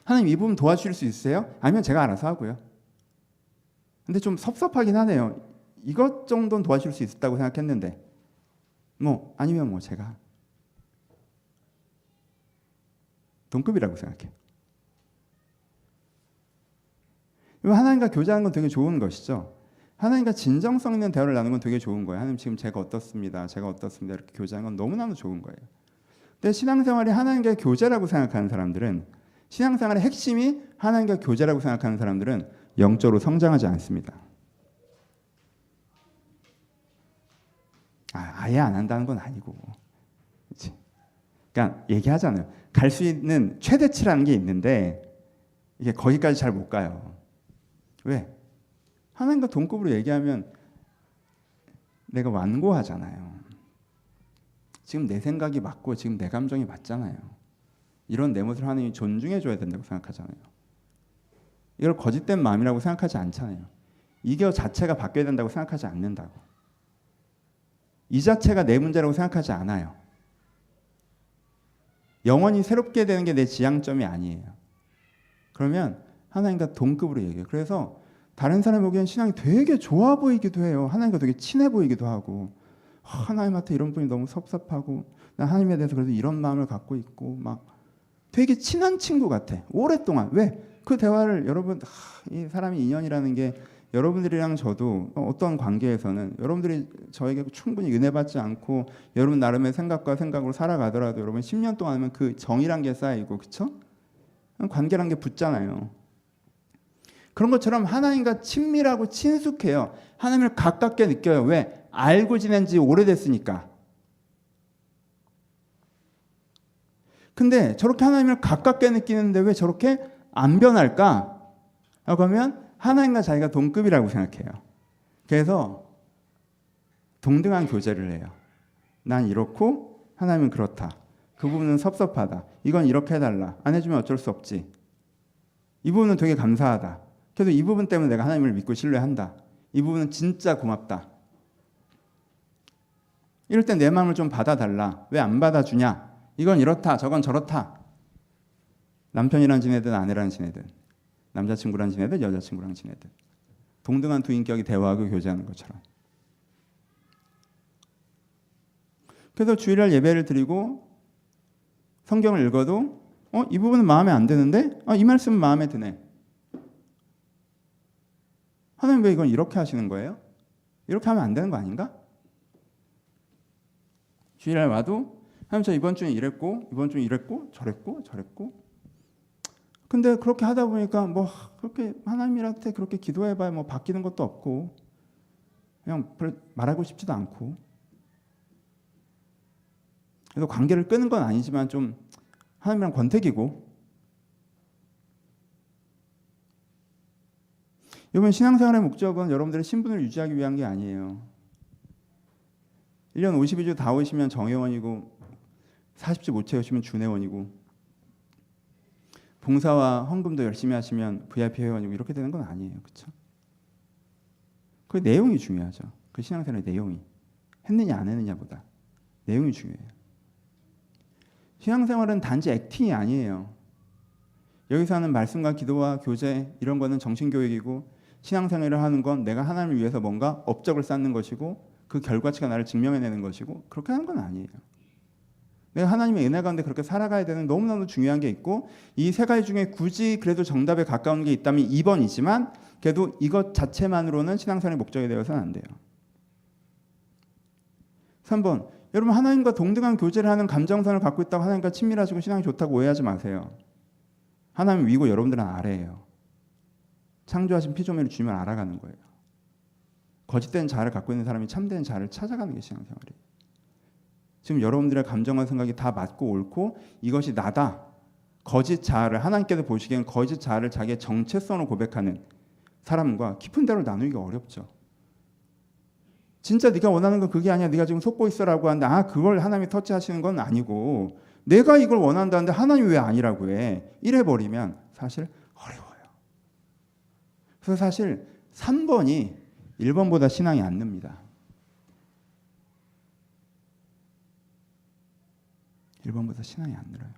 하나님 이 부분 도와주실 수 있으세요? 아니면 제가 알아서 하고요. 근데 좀 섭섭하긴 하네요. 이것 정도는 도와줄 수 있었다고 생각했는데 아니면 제가 동급이라고 생각해요. 하나님과 교제하는 건 되게 좋은 것이죠. 하나님과 진정성 있는 대화를 나누는 건 되게 좋은 거예요. 하나님 지금 제가 어떻습니다. 이렇게 교제하는 건 너무나도 좋은 거예요. 근데 신앙생활이 하나님과 교제라고 생각하는 사람들은 신앙생활의 핵심이 하나님과 교제라고 생각하는 사람들은 영적으로 성장하지 않습니다. 아예 안 한다는 건 아니고, 그렇지? 그러니까 얘기하잖아요. 갈 수 있는 최대치라는 게 있는데 이게 거기까지 잘 못 가요. 왜? 하나님과 동급으로 얘기하면 내가 완고하잖아요. 지금 내 생각이 맞고 지금 내 감정이 맞잖아요. 이런 내 모습을 하나님이 존중해 줘야 된다고 생각하잖아요. 이걸 거짓된 마음이라고 생각하지 않잖아요. 이게 자체가 바뀌어야 된다고 생각하지 않는다고. 이 자체가 내 문제라고 생각하지 않아요. 영원히 새롭게 되는 게 내 지향점이 아니에요. 그러면 하나님과 동급으로 얘기해요. 그래서 다른 사람 보기엔 신앙이 되게 좋아 보이기도 해요. 하나님과 되게 친해 보이기도 하고, 하나님한테 이런 분이 너무 섭섭하고, 나 하나님에 대해서 그래도 이런 마음을 갖고 있고, 막 되게 친한 친구 같아. 오랫동안. 왜? 그 대화를 여러분, 이 사람이 인연이라는 게 여러분들이랑 저도 어떤 관계에서는 여러분들이 저에게 충분히 은혜 받지 않고 여러분 나름의 생각과 생각으로 살아가더라도 여러분 10년 동안 하면 그 정이란 게 쌓이고, 그쵸? 관계란 게 붙잖아요. 그런 것처럼 하나님과 친밀하고 친숙해요. 하나님을 가깝게 느껴요. 왜? 알고 지낸 지 오래됐으니까. 근데 저렇게 하나님을 가깝게 느끼는데 왜 저렇게 안 변할까? 라고 하면 하나님과 자기가 동급이라고 생각해요. 그래서 동등한 교제를 해요. 난 이렇고 하나님은 그렇다. 그 부분은 섭섭하다. 이건 이렇게 해달라. 안 해주면 어쩔 수 없지. 이 부분은 되게 감사하다. 그래도 이 부분 때문에 내가 하나님을 믿고 신뢰한다. 이 부분은 진짜 고맙다. 이럴 땐 내 마음을 좀 받아달라. 왜 안 받아주냐? 이건 이렇다. 저건 저렇다. 남편이랑 지내든 아내랑 지내든 남자친구랑 지내든 여자친구랑 지내든 동등한 두 인격이 대화하고 교제하는 것처럼. 그래서 주일날 예배를 드리고 성경을 읽어도 이 부분은 마음에 안 드는데 이 말씀은 마음에 드네. 하나님 왜 이건 이렇게 하시는 거예요? 이렇게 하면 안 되는 거 아닌가? 주일날 와도 하나님 저 이번 주에 이랬고 이번 주에 이랬고 저랬고 근데 그렇게 하다 보니까 뭐 그렇게 하나님한테 그렇게 기도해봐야 뭐 바뀌는 것도 없고 그냥 말하고 싶지도 않고 그래서 관계를 끄는 건 아니지만 좀 하나님이랑 권태기고. 여러분 신앙생활의 목적은 여러분들의 신분을 유지하기 위한 게 아니에요. 1년 52주 다 오시면 정회원이고 40주 못 채우시면 준회원이고 봉사와 헌금도 열심히 하시면 VIP 회원이고 이렇게 되는 건 아니에요. 그렇죠? 그 내용이 중요하죠. 그 신앙생활의 내용이. 했느냐 안 했느냐보다 내용이 중요해요. 신앙생활은 단지 액팅이 아니에요. 여기서 하는 말씀과 기도와 교제 이런 거는 정신교육이고 신앙생활을 하는 건 내가 하나님을 위해서 뭔가 업적을 쌓는 것이고 그 결과치가 나를 증명해내는 것이고 그렇게 하는 건 아니에요. 내가 하나님의 은혜 가운데 그렇게 살아가야 되는 너무너무 중요한 게 있고 이 세 가지 중에 굳이 그래도 정답에 가까운 게 있다면 2번이지만 그래도 이것 자체만으로는 신앙생활의 목적이 되어서는 안 돼요. 3번, 여러분 하나님과 동등한 교제를 하는 감정선을 갖고 있다고 하나님과 친밀하시고 신앙이 좋다고 오해하지 마세요. 하나님 위고 여러분들은 아래예요. 창조하신 피조물을 주님을 알아가는 거예요. 거짓된 자아를 갖고 있는 사람이 참된 자아를 찾아가는 게 신앙생활이에요. 지금 여러분들의 감정과 생각이 다 맞고 옳고 이것이 나다. 거짓 자아를 하나님께서 보시기엔 거짓 자아를 자기의 정체성으로 고백하는 사람과 깊은 대로 나누기가 어렵죠. 진짜 네가 원하는 건 그게 아니야. 네가 지금 속고 있어라고 하는데 그걸 하나님이 터치하시는 건 아니고 내가 이걸 원한다는데 하나님이 왜 아니라고 해. 이래버리면 사실 어려워요. 그래서 사실 3번이 1번보다 신앙이 안 늡니다. 1번보다 신앙이 안 늘어요.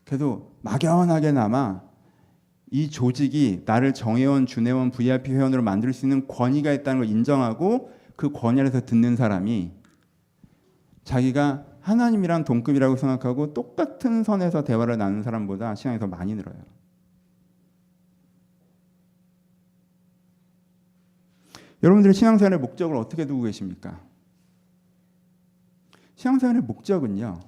그래도 막연하게나마 이 조직이 나를 정회원, 준회원, VIP 회원으로 만들 수 있는 권위가 있다는 걸 인정하고 그 권위 아래서 듣는 사람이 자기가 하나님이랑 동급이라고 생각하고 똑같은 선에서 대화를 나누는 사람보다 신앙이 더 많이 늘어요. 여러분들의 신앙생활의 목적을 어떻게 두고 계십니까? 신앙생활의 목적은요.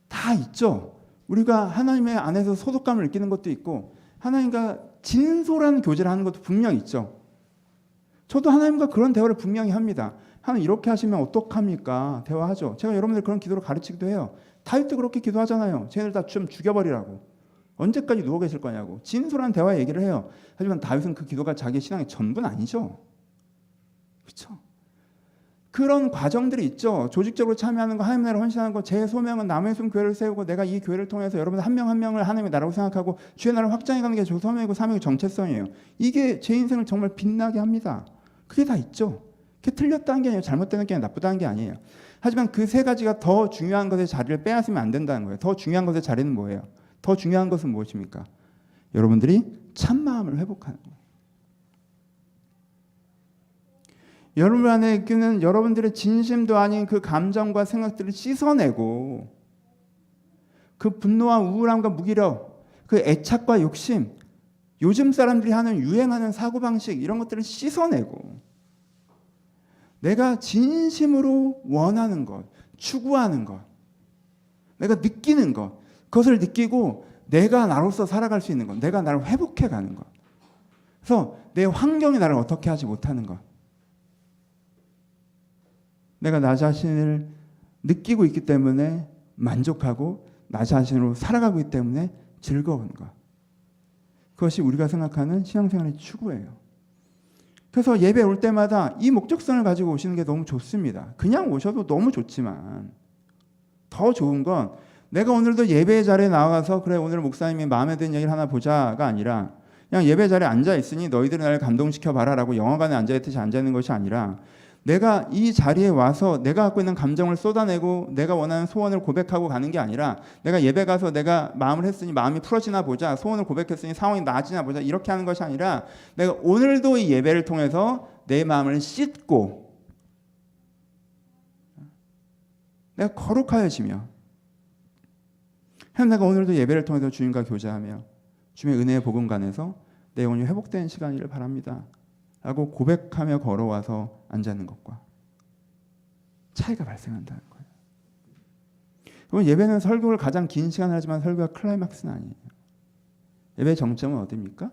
다 있죠. 우리가 하나님의 안에서 소속감을 느끼는 것도 있고 하나님과 진솔한 교제를 하는 것도 분명히 있죠. 저도 하나님과 그런 대화를 분명히 합니다. 하나님 이렇게 하시면 어떡합니까? 대화하죠. 제가 여러분들 그런 기도를 가르치기도 해요. 다윗도 그렇게 기도하잖아요. 쟤네들 다 좀 죽여버리라고. 언제까지 누워 계실 거냐고 진솔한 대화 얘기를 해요. 하지만 다윗은 그 기도가 자기의 신앙의 전부는 아니죠. 그렇죠? 그런 과정들이 있죠. 조직적으로 참여하는 거, 하나님 나라를 헌신하는 거, 제 소명은 남의 숨 교회를 세우고 내가 이 교회를 통해서 여러분들 한 명 한 명을 하나님의 나라고 생각하고 주의 나라를 확장해가는 게 저 소명이고 사명의 정체성이에요. 이게 제 인생을 정말 빛나게 합니다. 그게 다 있죠. 그게 틀렸다는 게 아니에요. 잘못되는 게 아니라 나쁘다는 게 아니에요. 하지만 그 세 가지가 더 중요한 것의 자리를 빼앗으면 안 된다는 거예요. 더 중요한 것의 자리는 뭐예요? 더 중요한 것은 무엇입니까? 여러분들이 참마음을 회복하는 거예요. 여러분 안에는 여러분들의 진심도 아닌 그 감정과 생각들을 씻어내고 그 분노와 우울함과 무기력, 그 애착과 욕심, 요즘 사람들이 하는 유행하는 사고방식 이런 것들을 씻어내고 내가 진심으로 원하는 것, 추구하는 것, 내가 느끼는 것, 그것을 느끼고 내가 나로서 살아갈 수 있는 것, 내가 나를 회복해가는 것. 그래서 내 환경이 나를 어떻게 하지 못하는 것. 내가 나 자신을 느끼고 있기 때문에 만족하고 나 자신으로 살아가고 있기 때문에 즐거운 것. 그것이 우리가 생각하는 신앙생활의 추구예요. 그래서 예배 올 때마다 이 목적성을 가지고 오시는 게 너무 좋습니다. 그냥 오셔도 너무 좋지만 더 좋은 건 내가 오늘도 예배 자리에 나와서 그래 오늘 목사님이 마음에 드는 얘기를 하나 보자가 아니라 그냥 예배 자리에 앉아 있으니 너희들이 나를 감동시켜 봐라라고 영화관에 앉아 있듯이 앉아 있는 것이 아니라 내가 이 자리에 와서 내가 갖고 있는 감정을 쏟아내고 내가 원하는 소원을 고백하고 가는 게 아니라 내가 예배 가서 내가 마음을 했으니 마음이 풀어지나 보자, 소원을 고백했으니 상황이 나아지나 보자 이렇게 하는 것이 아니라 내가 오늘도 이 예배를 통해서 내 마음을 씻고 내가 거룩하여지며 내가 오늘도 예배를 통해서 주님과 교제하며 주님의 은혜의 복음관에서 내 영혼이 회복되는 시간이를 바랍니다 라고 고백하며 걸어와서 앉아있는 것과 차이가 발생한다는 거예요. 그럼 예배는 설교를 가장 긴 시간을 하지만 설교가 클라이막스는 아니에요. 예배의 정점은 어디입니까?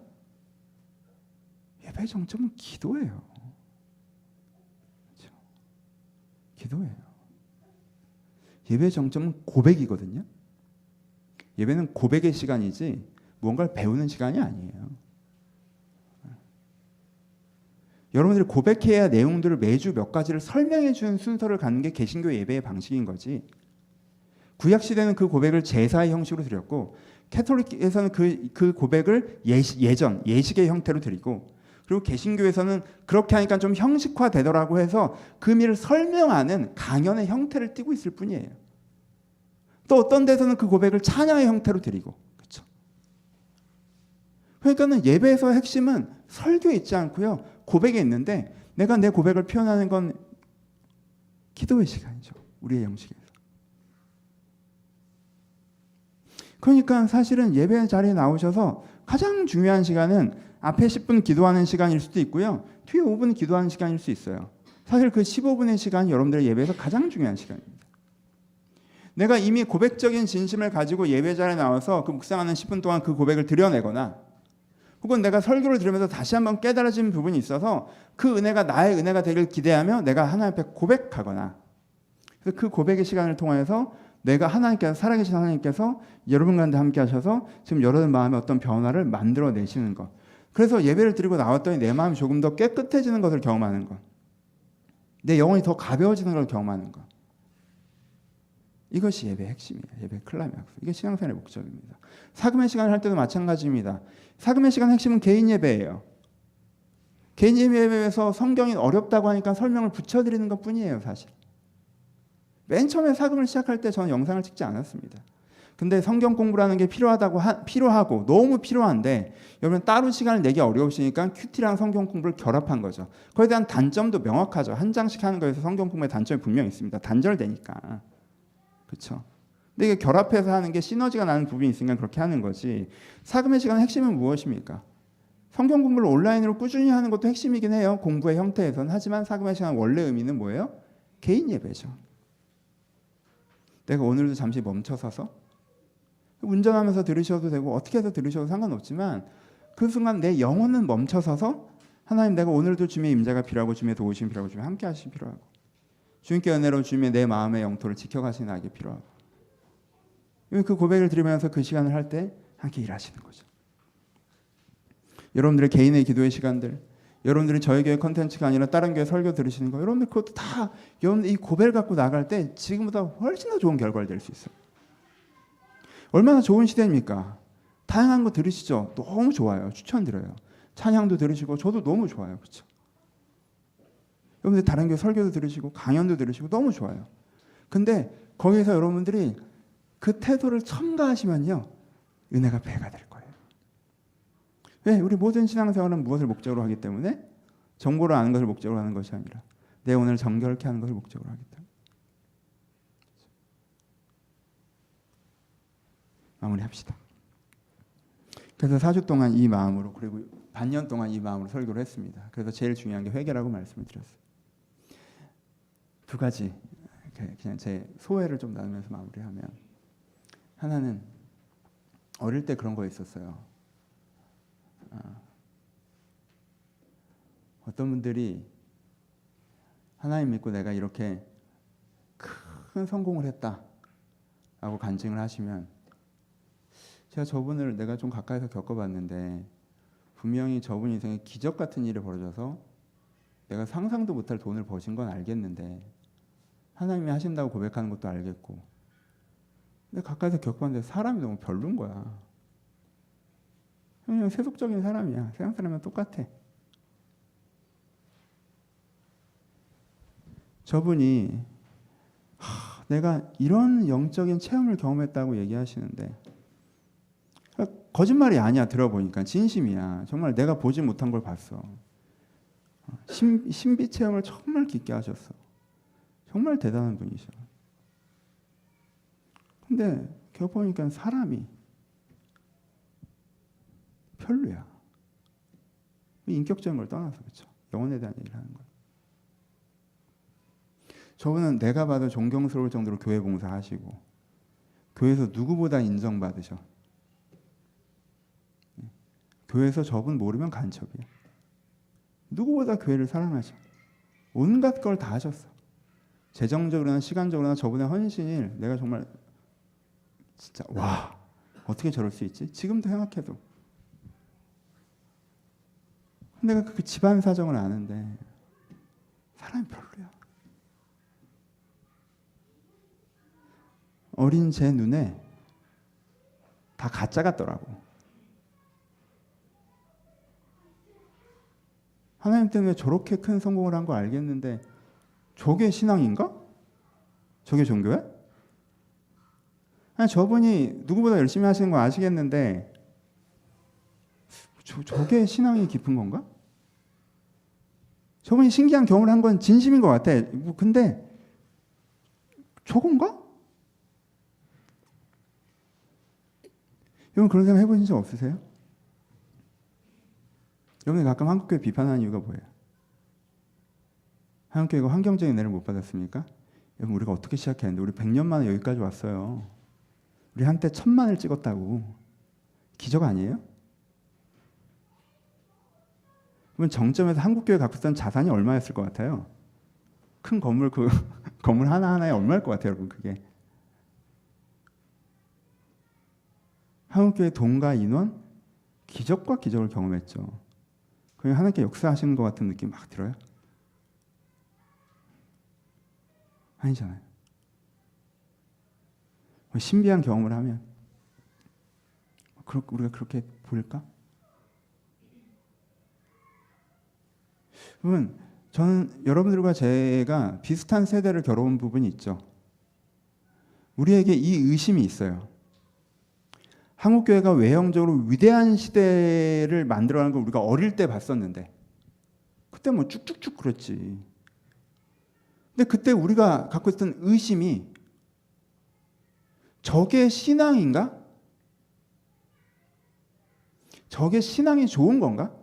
예배의 정점은 기도예요. 그렇죠? 기도예요. 예배의 정점은 고백이거든요. 예배는 고백의 시간이지 무언가를 배우는 시간이 아니에요. 여러분들이 고백해야 내용들을 매주 몇 가지를 설명해 주는 순서를 갖는 게 개신교 예배의 방식인 거지. 구약 시대는 그 고백을 제사의 형식으로 드렸고 캐톨릭에서는 그 고백을 예식의 형태로 드리고 그리고 개신교에서는 그렇게 하니까 좀 형식화되더라고 해서 그 의미를 설명하는 강연의 형태를 띠고 있을 뿐이에요. 또 어떤 데서는 그 고백을 찬양의 형태로 드리고 그렇죠. 그러니까는 예배에서의 핵심은 설교에 있지 않고요. 고백에 있는데 내가 내 고백을 표현하는 건 기도의 시간이죠. 우리의 형식에서. 그러니까 사실은 예배 자리에 나오셔서 가장 중요한 시간은 앞에 10분 기도하는 시간일 수도 있고요. 뒤에 5분 기도하는 시간일 수 있어요. 사실 그 15분의 시간이 여러분들의 예배에서 가장 중요한 시간입니다. 내가 이미 고백적인 진심을 가지고 예배 자리에 나와서 그 묵상하는 10분 동안 그 고백을 드러내거나 혹은 내가 설교를 들으면서 다시 한번 깨달아진 부분이 있어서 그 은혜가 나의 은혜가 되길 기대하며 내가 하나님 앞에 고백하거나 그래서 그 고백의 시간을 통해서 내가 하나님께서 살아계신 하나님께서 여러분 가운데 함께 하셔서 지금 여러분 마음에 어떤 변화를 만들어내시는 것 그래서 예배를 드리고 나왔더니 내 마음이 조금 더 깨끗해지는 것을 경험하는 것 내 영혼이 더 가벼워지는 걸 경험하는 것 이것이 예배의 핵심이에요. 예배의 클라이막스. 이게 신앙생활의 목적입니다. 사금의 시간을 할 때도 마찬가지입니다. 사금의 시간 핵심은 개인 예배예요. 개인 예배에서 성경이 어렵다고 하니까 설명을 붙여드리는 것뿐이에요. 사실. 맨 처음에 사금을 시작할 때 저는 영상을 찍지 않았습니다. 근데 성경 공부라는 게 필요하고 너무 필요한데 여러분 따로 시간을 내기 어려우시니까 큐티랑 성경 공부를 결합한 거죠. 그에 대한 단점도 명확하죠. 한 장씩 하는 거에서 성경 공부의 단점이 분명히 있습니다. 단절되니까. 그렇죠. 근데 이게 결합해서 하는 게 시너지가 나는 부분이 있으니까 그렇게 하는 거지. 사금의 시간의 핵심은 무엇입니까? 성경 공부를 온라인으로 꾸준히 하는 것도 핵심이긴 해요. 공부의 형태에서는. 하지만 사금의 시간 원래 의미는 뭐예요? 개인 예배죠. 내가 오늘도 잠시 멈춰서서 운전하면서 들으셔도 되고 어떻게 해서 들으셔도 상관없지만 그 순간 내 영혼은 멈춰서서 하나님 내가 오늘도 주님의 임재가 필요하고 주님의 도우심이 필요하고 주님의 함께 하심이 필요하고 주님께 은혜로 주님의 내 마음의 영토를 지켜가시는 나에게 필요하고 그 고백을 드리면서 그 시간을 할 때 함께 일하시는 거죠. 여러분들의 개인의 기도의 시간들, 여러분들이 저희 교회 컨텐츠가 아니라 다른 교회 설교 들으시는 거, 여러분들 그것도 다 여러분들 이 고백을 갖고 나갈 때 지금보다 훨씬 더 좋은 결과를 낼 수 있어요. 얼마나 좋은 시대입니까? 다양한 거 들으시죠? 너무 좋아요. 추천드려요. 찬양도 들으시고 저도 너무 좋아요. 그렇죠? 여러분들 다른 교회 설교도 들으시고 강연도 들으시고 너무 좋아요. 근데 거기서 여러분들이 그 태도를 첨가하시면요, 은혜가 배가 될 거예요. 왜? 우리 모든 신앙생활은 무엇을 목적으로 하기 때문에? 정보를 아는 것을 목적으로 하는 것이 아니라 내 오늘 정결케 하는 것을 목적으로 하기 때문에. 마무리합시다. 그래서 4주 동안 이 마음으로, 그리고 반년 동안 이 마음으로 설교를 했습니다. 그래서 제일 중요한 게 회개라고 말씀을 드렸어요. 두 가지 그냥 제 소회를 좀 나누면서 마무리하면, 하나는 어릴 때 그런 거 있었어요. 어떤 분들이 하나님 믿고 내가 이렇게 큰 성공을 했다라고 간증을 하시면, 제가 저분을 내가 좀 가까이서 겪어봤는데 분명히 저분 인생에 기적 같은 일이 벌어져서 내가 상상도 못할 돈을 버신 건 알겠는데, 하나님이 하신다고 고백하는 것도 알겠고, 근데 가까이서 겪어봤는데 사람이 너무 별론 거야. 그냥 세속적인 사람이야. 세상 사람이랑 똑같아. 저분이 내가 이런 영적인 체험을 경험했다고 얘기하시는데, 거짓말이 아니야. 들어보니까 진심이야. 정말 내가 보지 못한 걸 봤어. 신비 체험을 정말 깊게 하셨어. 정말 대단한 분이셔. 근데 겪어보니까 사람이 별로야. 인격적인 걸 떠나서, 그렇죠? 영혼에 대한 얘기를 하는 거야. 저분은 내가 봐도 존경스러울 정도로 교회 봉사하시고 교회에서 누구보다 인정받으셔. 교회에서 저분 모르면 간첩이야. 누구보다 교회를 사랑하셔. 온갖 걸 다 하셨어. 재정적으로나 시간적으로나 저분의 헌신을 내가 정말 진짜 와, 어떻게 저럴 수 있지? 지금도 생각해도. 내가 그 집안 사정을 아는데 사람이 별로야. 어린 제 눈에 다 가짜 같더라고. 하나님 때문에 저렇게 큰 성공을 한 거 알겠는데 저게 신앙인가? 저게 종교야? 아니, 저분이 누구보다 열심히 하시는 거 아시겠는데 저게 신앙이 깊은 건가? 저분이 신기한 경험을 한 건 진심인 것 같아. 근데 저건가? 여러분 그런 생각 해보신 적 없으세요? 여러분이 가끔 한국교회 비판하는 이유가 뭐예요? 한국교회가 환경적인 은혜를 못 받았습니까? 여러분 우리가 어떻게 시작했는데 우리 100년 만에 여기까지 왔어요. 우리 한때 1000만을 찍었다고. 기적 아니에요? 그러면 정점에서 한국교회 갖고 있던 자산이 얼마였을 것 같아요? 큰 건물, 그 건물 하나하나에 얼마일 것 같아요, 여러분 그게? 한국교회 돈과 인원, 기적과 기적을 경험했죠. 그냥 하나님께 역사하시는 것 같은 느낌 막 들어요? 아니잖아요. 신비한 경험을 하면 우리가 그렇게 보일까? 여러분, 저는 여러분들과 제가 비슷한 세대를 겨뤄온 부분이 있죠. 우리에게 이 의심이 있어요. 한국교회가 외형적으로 위대한 시대를 만들어가는 걸 우리가 어릴 때 봤었는데 그때 뭐 쭉쭉쭉 그랬지. 근데 그때 우리가 갖고 있던 의심이 저게 신앙인가? 저게 신앙이 좋은 건가?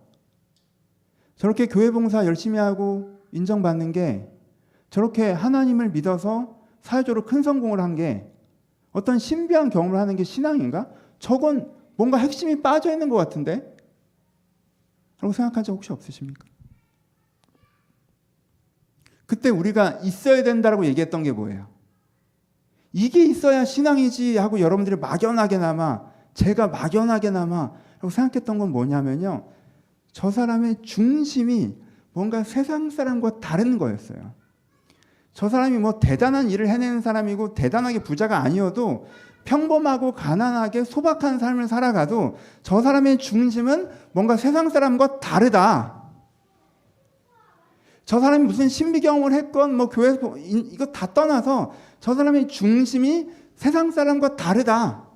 저렇게 교회 봉사 열심히 하고 인정받는 게, 저렇게 하나님을 믿어서 사회적으로 큰 성공을 한 게 어떤 신비한 경험을 하는 게 신앙인가? 저건 뭔가 핵심이 빠져 있는 것 같은데? 라고 생각한 적 혹시 없으십니까? 그때 우리가 있어야 된다고 얘기했던 게 뭐예요? 이게 있어야 신앙이지 하고 여러분들이 막연하게나마 제가 막연하게나마 라고 생각했던 건 뭐냐면요, 저 사람의 중심이 뭔가 세상 사람과 다른 거였어요. 저 사람이 뭐 대단한 일을 해내는 사람이고 대단하게 부자가 아니어도 평범하고 가난하게 소박한 삶을 살아가도 저 사람의 중심은 뭔가 세상 사람과 다르다. 저 사람이 무슨 신비 경험을 했건 뭐 교회에서 이거 다 떠나서 저 사람의 중심이 세상 사람과 다르다.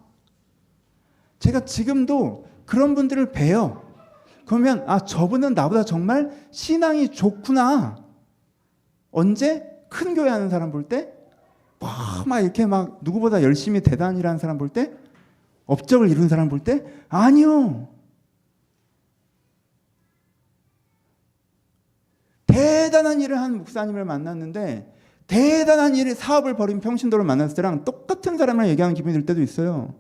제가 지금도 그런 분들을 봬요. 그러면 저분은 나보다 정말 신앙이 좋구나. 언제? 큰 교회 하는 사람 볼 때? 막 이렇게 막 누구보다 열심히 대단한 일하는 사람 볼 때? 업적을 이룬 사람 볼 때? 아니요. 대단한 일을 한 목사님을 만났는데 대단한 일에 사업을 벌인 평신도를 만났을 때랑 똑같은 사람을 얘기하는 기분이 들 때도 있어요.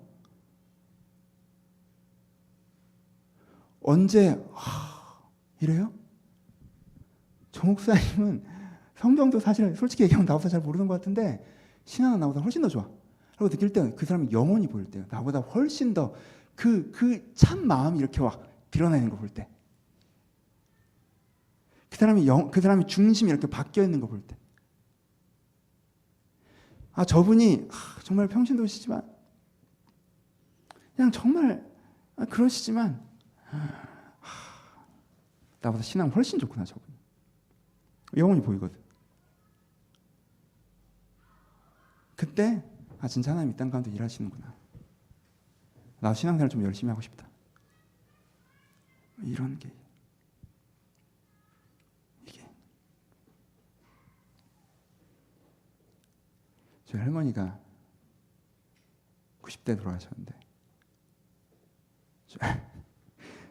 언제 이래요? 저 목사님은 성경도 사실 솔직히 얘기하면 나보다 잘 모르는 것 같은데 신앙은 나보다 훨씬 더 좋아. 라고 느낄 때 그 사람이 영혼이 보일 때요. 나보다 훨씬 더 그 참 마음이 이렇게 막 드러나는 거 볼 때. 그 사람이 중심이 이렇게 바뀌어 있는 거 볼 때. 저분이 정말 평신도시지만 그냥 정말 그러시지만 나보다 신앙 훨씬 좋구나 저분이. 영혼이 보이거든. 그때 진짜 하나님 이 땅 가운데 일하시는구나. 나 신앙생활 좀 열심히 하고 싶다. 이런 게 이게 저희 할머니가 90대 돌아가셨는데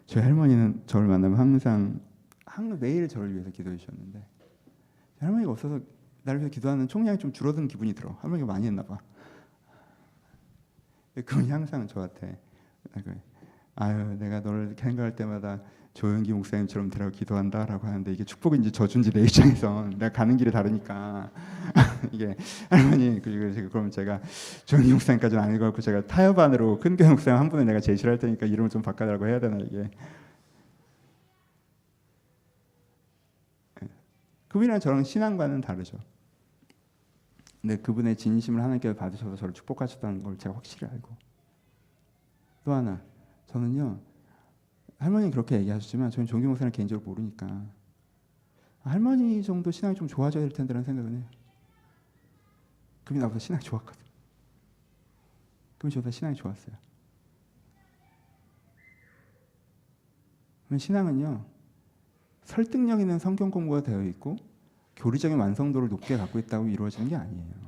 저희 할머니는 저를 만나면 항상 매일 저를 위해서 기도해 주셨는데 할머니가 없어서 나를 위해서 기도하는 총량이 좀 줄어든 기분이 들어. 할머니가 많이 했나 봐. 그분이 항상 저한테 내가 너를 생각할 때마다 조영기 목사님처럼 되라고 기도한다라고 하는데 이게 축복인지 저주인지 내 입장에선 내가 가는 길이 다르니까 이게 할머니 그러면 제가 조영기 목사님까지는 아닐 것 같고 제가 타협안으로 큰교회 목사님 한 분을 내가 제시를 할 테니까 이름을 좀 바꿔달라고 해야 되나 이게. 그분이랑 저랑 신앙과는 다르죠. 근데 그분의 진심을 하나님께서 받으셔서 저를 축복하셨다는 걸 제가 확실히 알고. 또 하나, 저는요, 할머니는 그렇게 얘기하셨지만 저는 종기 목사를 개인적으로 모르니까 할머니 정도 신앙이 좀 좋아져야 될 텐데라는 생각은 해요. 그분이 나보다 신앙이 좋았거든. 그분이 저보다 신앙이 좋았어요. 신앙은요, 설득력 있는 성경 공부가 되어 있고 교리적인 완성도를 높게 갖고 있다고 이루어지는 게 아니에요.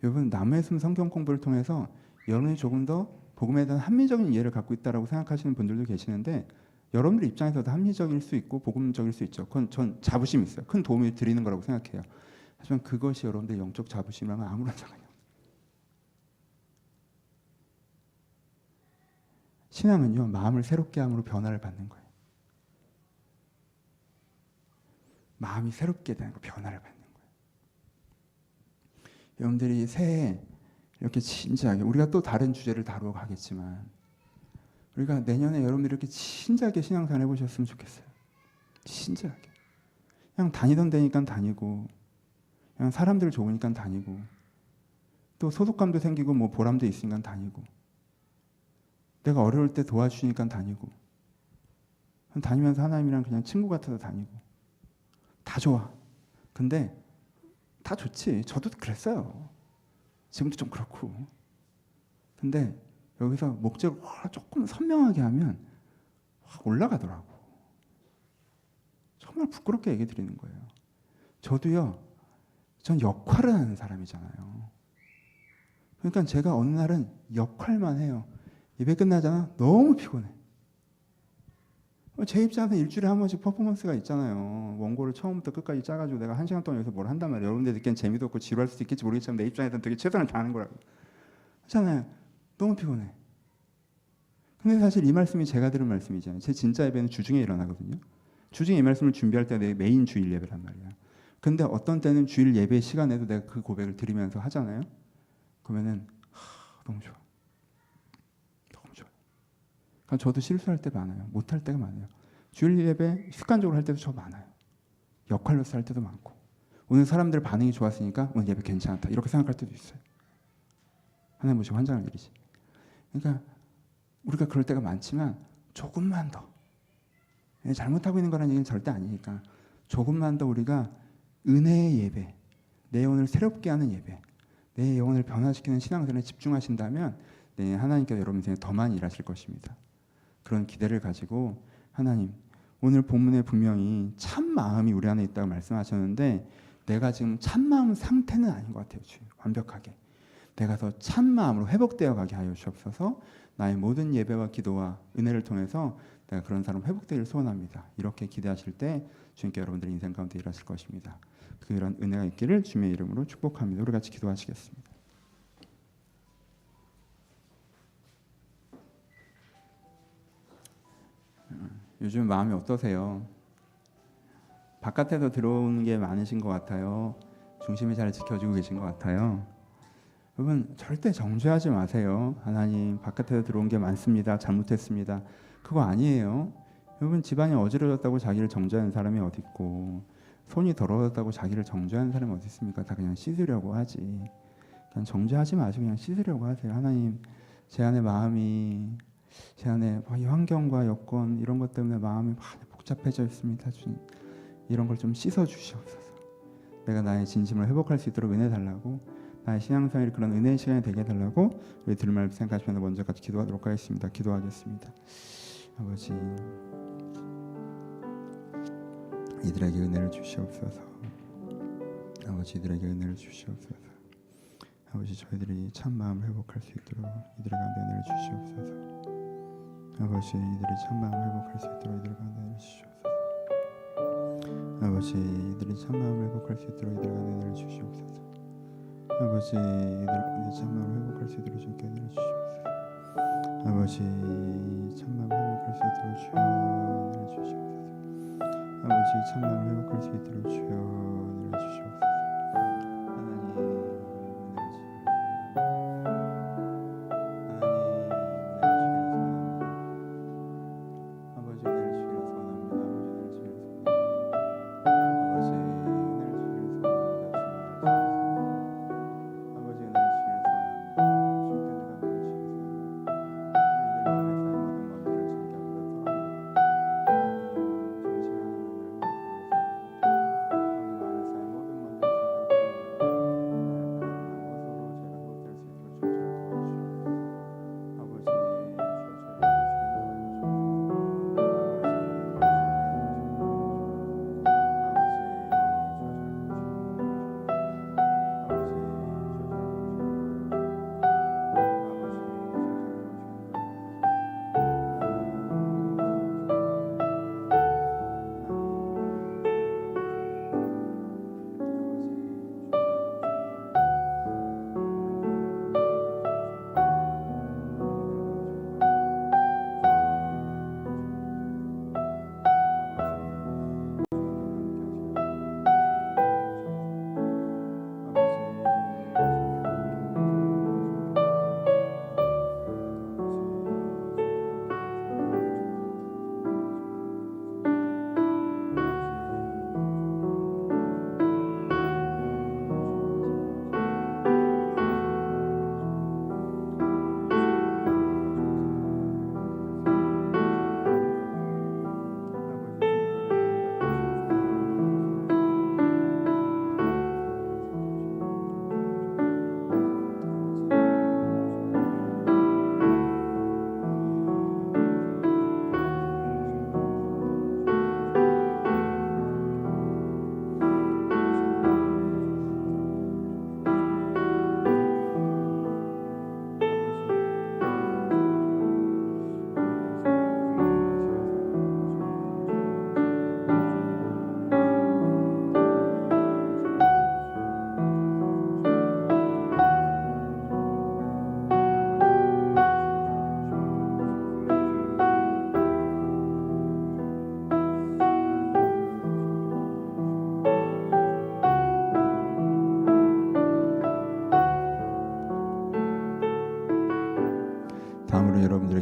여러분, 남의 숨 성경 공부를 통해서 여러분이 조금 더 복음에 대한 합리적인 이해를 갖고 있다고 생각하시는 분들도 계시는데 여러분들 입장에서도 합리적일 수 있고 복음적일 수 있죠. 그건 전 자부심이 있어요. 큰 도움을 드리는 거라고 생각해요. 하지만 그것이 여러분들의 영적 자부심이랑은 아무런 상관이 없어요. 신앙은요, 마음을 새롭게 함으로 변화를 받는 거예요. 마음이 새롭게 되는 거, 변화를 받는 거예요. 여러분들이 새해 이렇게 진지하게, 우리가 또 다른 주제를 다루어 가겠지만 우리가 내년에 여러분들이 이렇게 진지하게 신앙생활 해보셨으면 좋겠어요. 진지하게. 그냥 다니던 데니까 다니고, 그냥 사람들 좋으니까 다니고, 또 소속감도 생기고 뭐 보람도 있으니까 다니고, 내가 어려울 때 도와주시니까 다니고, 다니면서 하나님이랑 그냥 친구 같아서 다니고, 다 좋아. 근데 다 좋지. 저도 그랬어요. 지금도 좀 그렇고. 근데 여기서 목적을 조금 선명하게 하면 확 올라가더라고. 정말 부끄럽게 얘기 드리는 거예요. 저도요, 전 역할을 하는 사람이잖아요. 그러니까 제가 어느 날은 역할만 해요. 예배 끝나잖아. 너무 피곤해. 제 입장에서 일주일에 한 번씩 퍼포먼스가 있잖아요. 원고를 처음부터 끝까지 짜가지고 내가 1시간 동안 여기서 뭘 한단 말이에요. 여러분들 듣기엔 재미도 없고 지루할 수도 있겠지 모르겠지만 내 입장에서는 되게 최선을 다하는 거라고. 하잖아요. 너무 피곤해. 근데 사실 이 말씀이 제가 들은 말씀이잖아요. 제 진짜 예배는 주중에 일어나거든요. 주중에 이 말씀을 준비할 때 내 메인 주일 예배란 말이야. 근데 어떤 때는 주일 예배 시간에도 내가 그 고백을 드리면서 하잖아요. 그러면은 너무 좋아. 너무 좋아. 그러니까 저도 실수할 때 많아요. 못할 때가 많아요. 주일 예배 습관적으로 할 때도 저 많아요. 역할로서 할 때도 많고, 오늘 사람들 반응이 좋았으니까 오늘 예배 괜찮다 이렇게 생각할 때도 있어요. 하나님 보시고 환장할 일이지. 그러니까 우리가 그럴 때가 많지만 조금만 더, 잘못하고 있는 거라는 얘기는 절대 아니니까 조금만 더 우리가 은혜의 예배, 내 영혼을 새롭게 하는 예배, 내 영혼을 변화시키는 신앙생활에 집중하신다면 하나님께서 여러분 인생에 더 많이 일하실 것입니다. 그런 기대를 가지고, 하나님 오늘 본문에 분명히 참 마음이 우리 안에 있다고 말씀하셨는데 내가 지금 참 마음 상태는 아닌 것 같아요. 주님, 완벽하게 내가 더 참 마음으로 회복되어 가게 하여 주옵소서. 나의 모든 예배와 기도와 은혜를 통해서 내가 그런 사람 회복되기를 소원합니다. 이렇게 기대하실 때 주님께 여러분들의 인생 가운데 일하실 것입니다. 그런 은혜가 있기를 주님의 이름으로 축복합니다. 우리 같이 기도하시겠습니다. 요즘 마음이 어떠세요? 바깥에서 들어오는 게 많으신 것 같아요. 중심이 잘 지켜지고 계신 것 같아요. 여러분 절대 정죄하지 마세요. 하나님 바깥에서 들어온 게 많습니다. 잘못했습니다. 그거 아니에요. 여러분 집안이 어지러졌다고 자기를 정죄하는 사람이 어디 있고, 손이 더러워졌다고 자기를 정죄하는 사람이 어디 있습니까? 다 그냥 씻으려고 하지. 그냥 정죄하지 마시고 그냥 씻으려고 하세요. 하나님, 제 안에 마음이, 제 안에 이 환경과 여건 이런 것 때문에 마음이 많이 복잡해져 있습니다. 주님, 이런 걸 좀 씻어 주시옵소서. 내가 나의 진심을 회복할 수 있도록 은혜 달라고, 나의 신앙생활이 그런 은혜의 시간이 되게 해달라고 우리 들을 말씀 생각하시면서 먼저 같이 기도하도록 하겠습니다. 기도하겠습니다. 아버지, 이들에게 은혜를 주시옵소서. 아버지, 이들에게 은혜를 주시옵소서. 아버지, 저희들이 참 마음을 회복할 수 있도록 이들의 가운데 은혜를 주시옵소서. 아버지, 이들이 참 마음을 회복할 수 있도록 이들의 가운데 은혜를 주시옵소서. 아버지, 이들이 참 마음을 회복할 수 있도록 이들의 가운데 은혜를 주시옵소서. 아버지, 이들 가운데 참 마음을 회복할 수 있도록 주님께 은혜를 주시옵소서. 아버지, 참 마음을 회복할 수 있도록 주여 은혜를 주시옵소서. 아버지, 참 마음을 회복할 수 있도록 주여 은혜를 주시옵소서.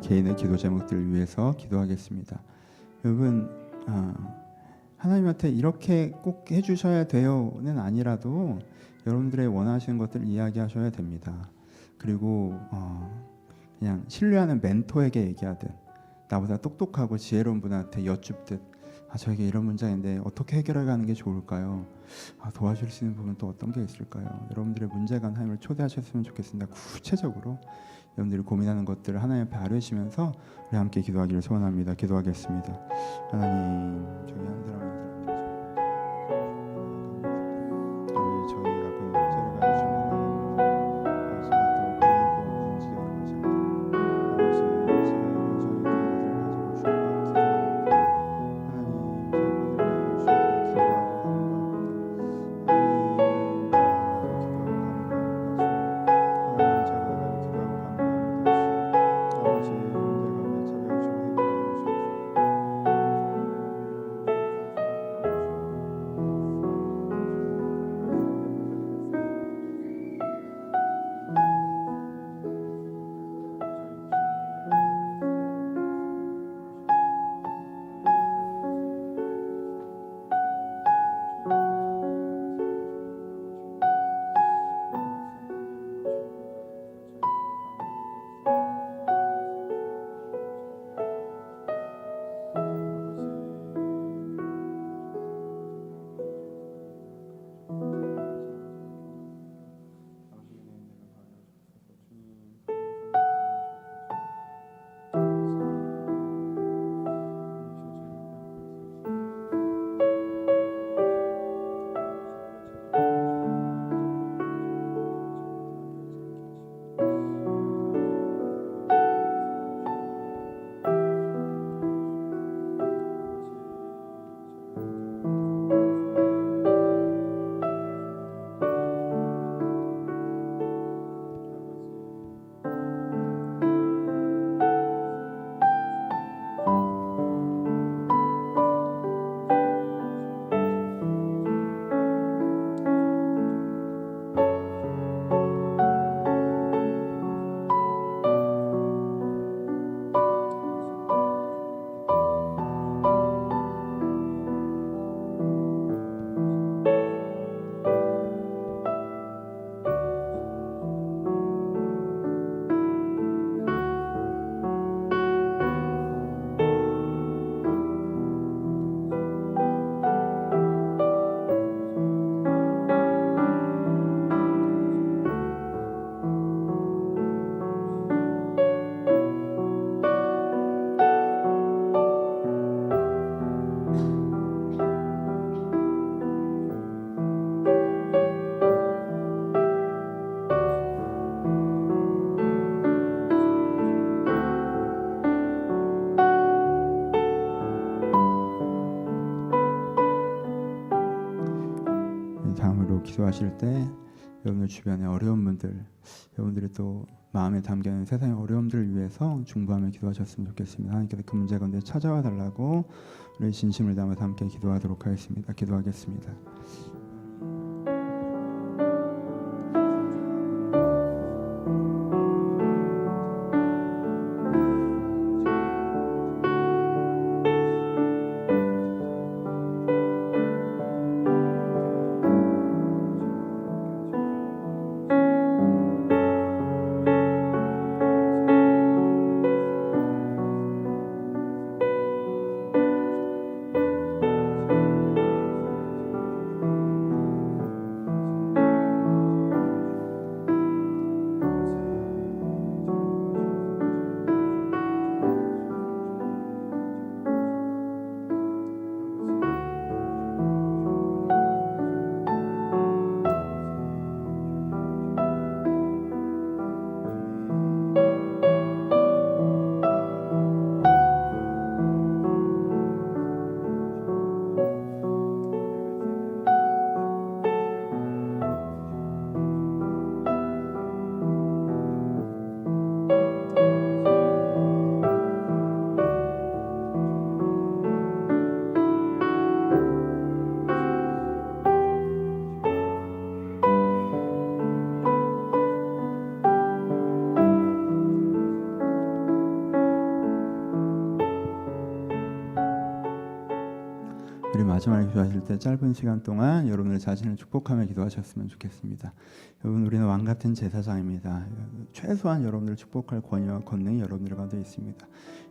여러분들의 개인의 기도 제목들을 위해서 기도하겠습니다. 여러분 하나님한테 이렇게 꼭 해주셔야 돼요는 아니라도 여러분들의 원하시는 것들을 이야기하셔야 됩니다. 그리고 그냥 신뢰하는 멘토에게 얘기하든 나보다 똑똑하고 지혜로운 분한테 여쭙듯 저에게 이런 문제인데 어떻게 해결해 가는 게 좋을까요? 도와줄 수 있는 부분 또 어떤 게 있을까요? 여러분들의 문제가 하나님을 초대하셨으면 좋겠습니다. 구체적으로 여러분들이 고민하는 것들을 하나님 앞에 아뢰시면서 우리 함께 기도하기를 소원합니다. 기도하겠습니다. 하나님, 저희 한 사람 한 사람 저희 갖고 있는 문제를 가지시면 다음으로 기도하실 때 여러분들 주변에 어려운 분들, 여러분들이 또 마음에 담겨있는 세상의 어려움들을 위해서 중보하며 기도하셨으면 좋겠습니다. 하나님께서 그 문제 가운데 찾아와 달라고 우리 진심을 담아서 함께 기도하도록 하겠습니다. 기도하겠습니다. 마지막에 기도하실 때 짧은 시간 동안 여러분들 자신을 축복하며 기도하셨으면 좋겠습니다. 여러분, 우리는 왕 같은 제사장입니다. 최소한 여러분들을 축복할 권위와 권능이 여러분들 가운데 있습니다.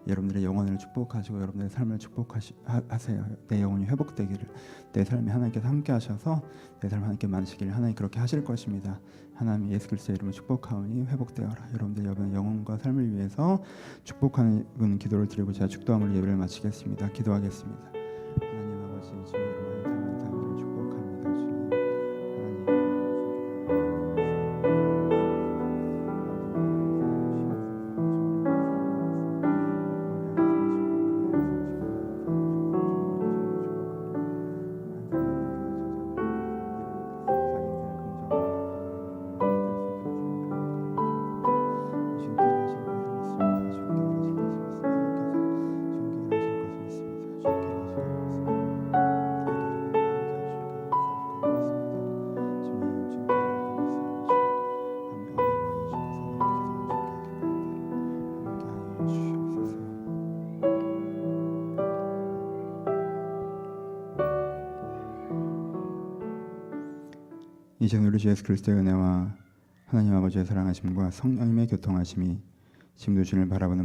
여러분들의 영혼을 축복하시고 여러분들의 삶을 축복하세요. 내 영혼이 회복되기를, 내 삶이 하나님께서 함께 하셔서 내 삶 하나님께 만지기를 하나님 그렇게 하실 것입니다. 하나님 예수 그리스도의 이름으로 축복하오니 회복되어라. 여러분들 영혼과 삶을 위해서 축복하는 기도를 드리고 제가 축도함으로 예배를 마치겠습니다. 기도하겠습니다. 하나님 아버지, 주님 이름으로 삶을 다음으로 축복합니다. 주님 이제 우리 주 예수 그리스도의 은혜와 하나님 아버지의 사랑하심과 성령님의 교통하심이 지금도 주님을 바라보는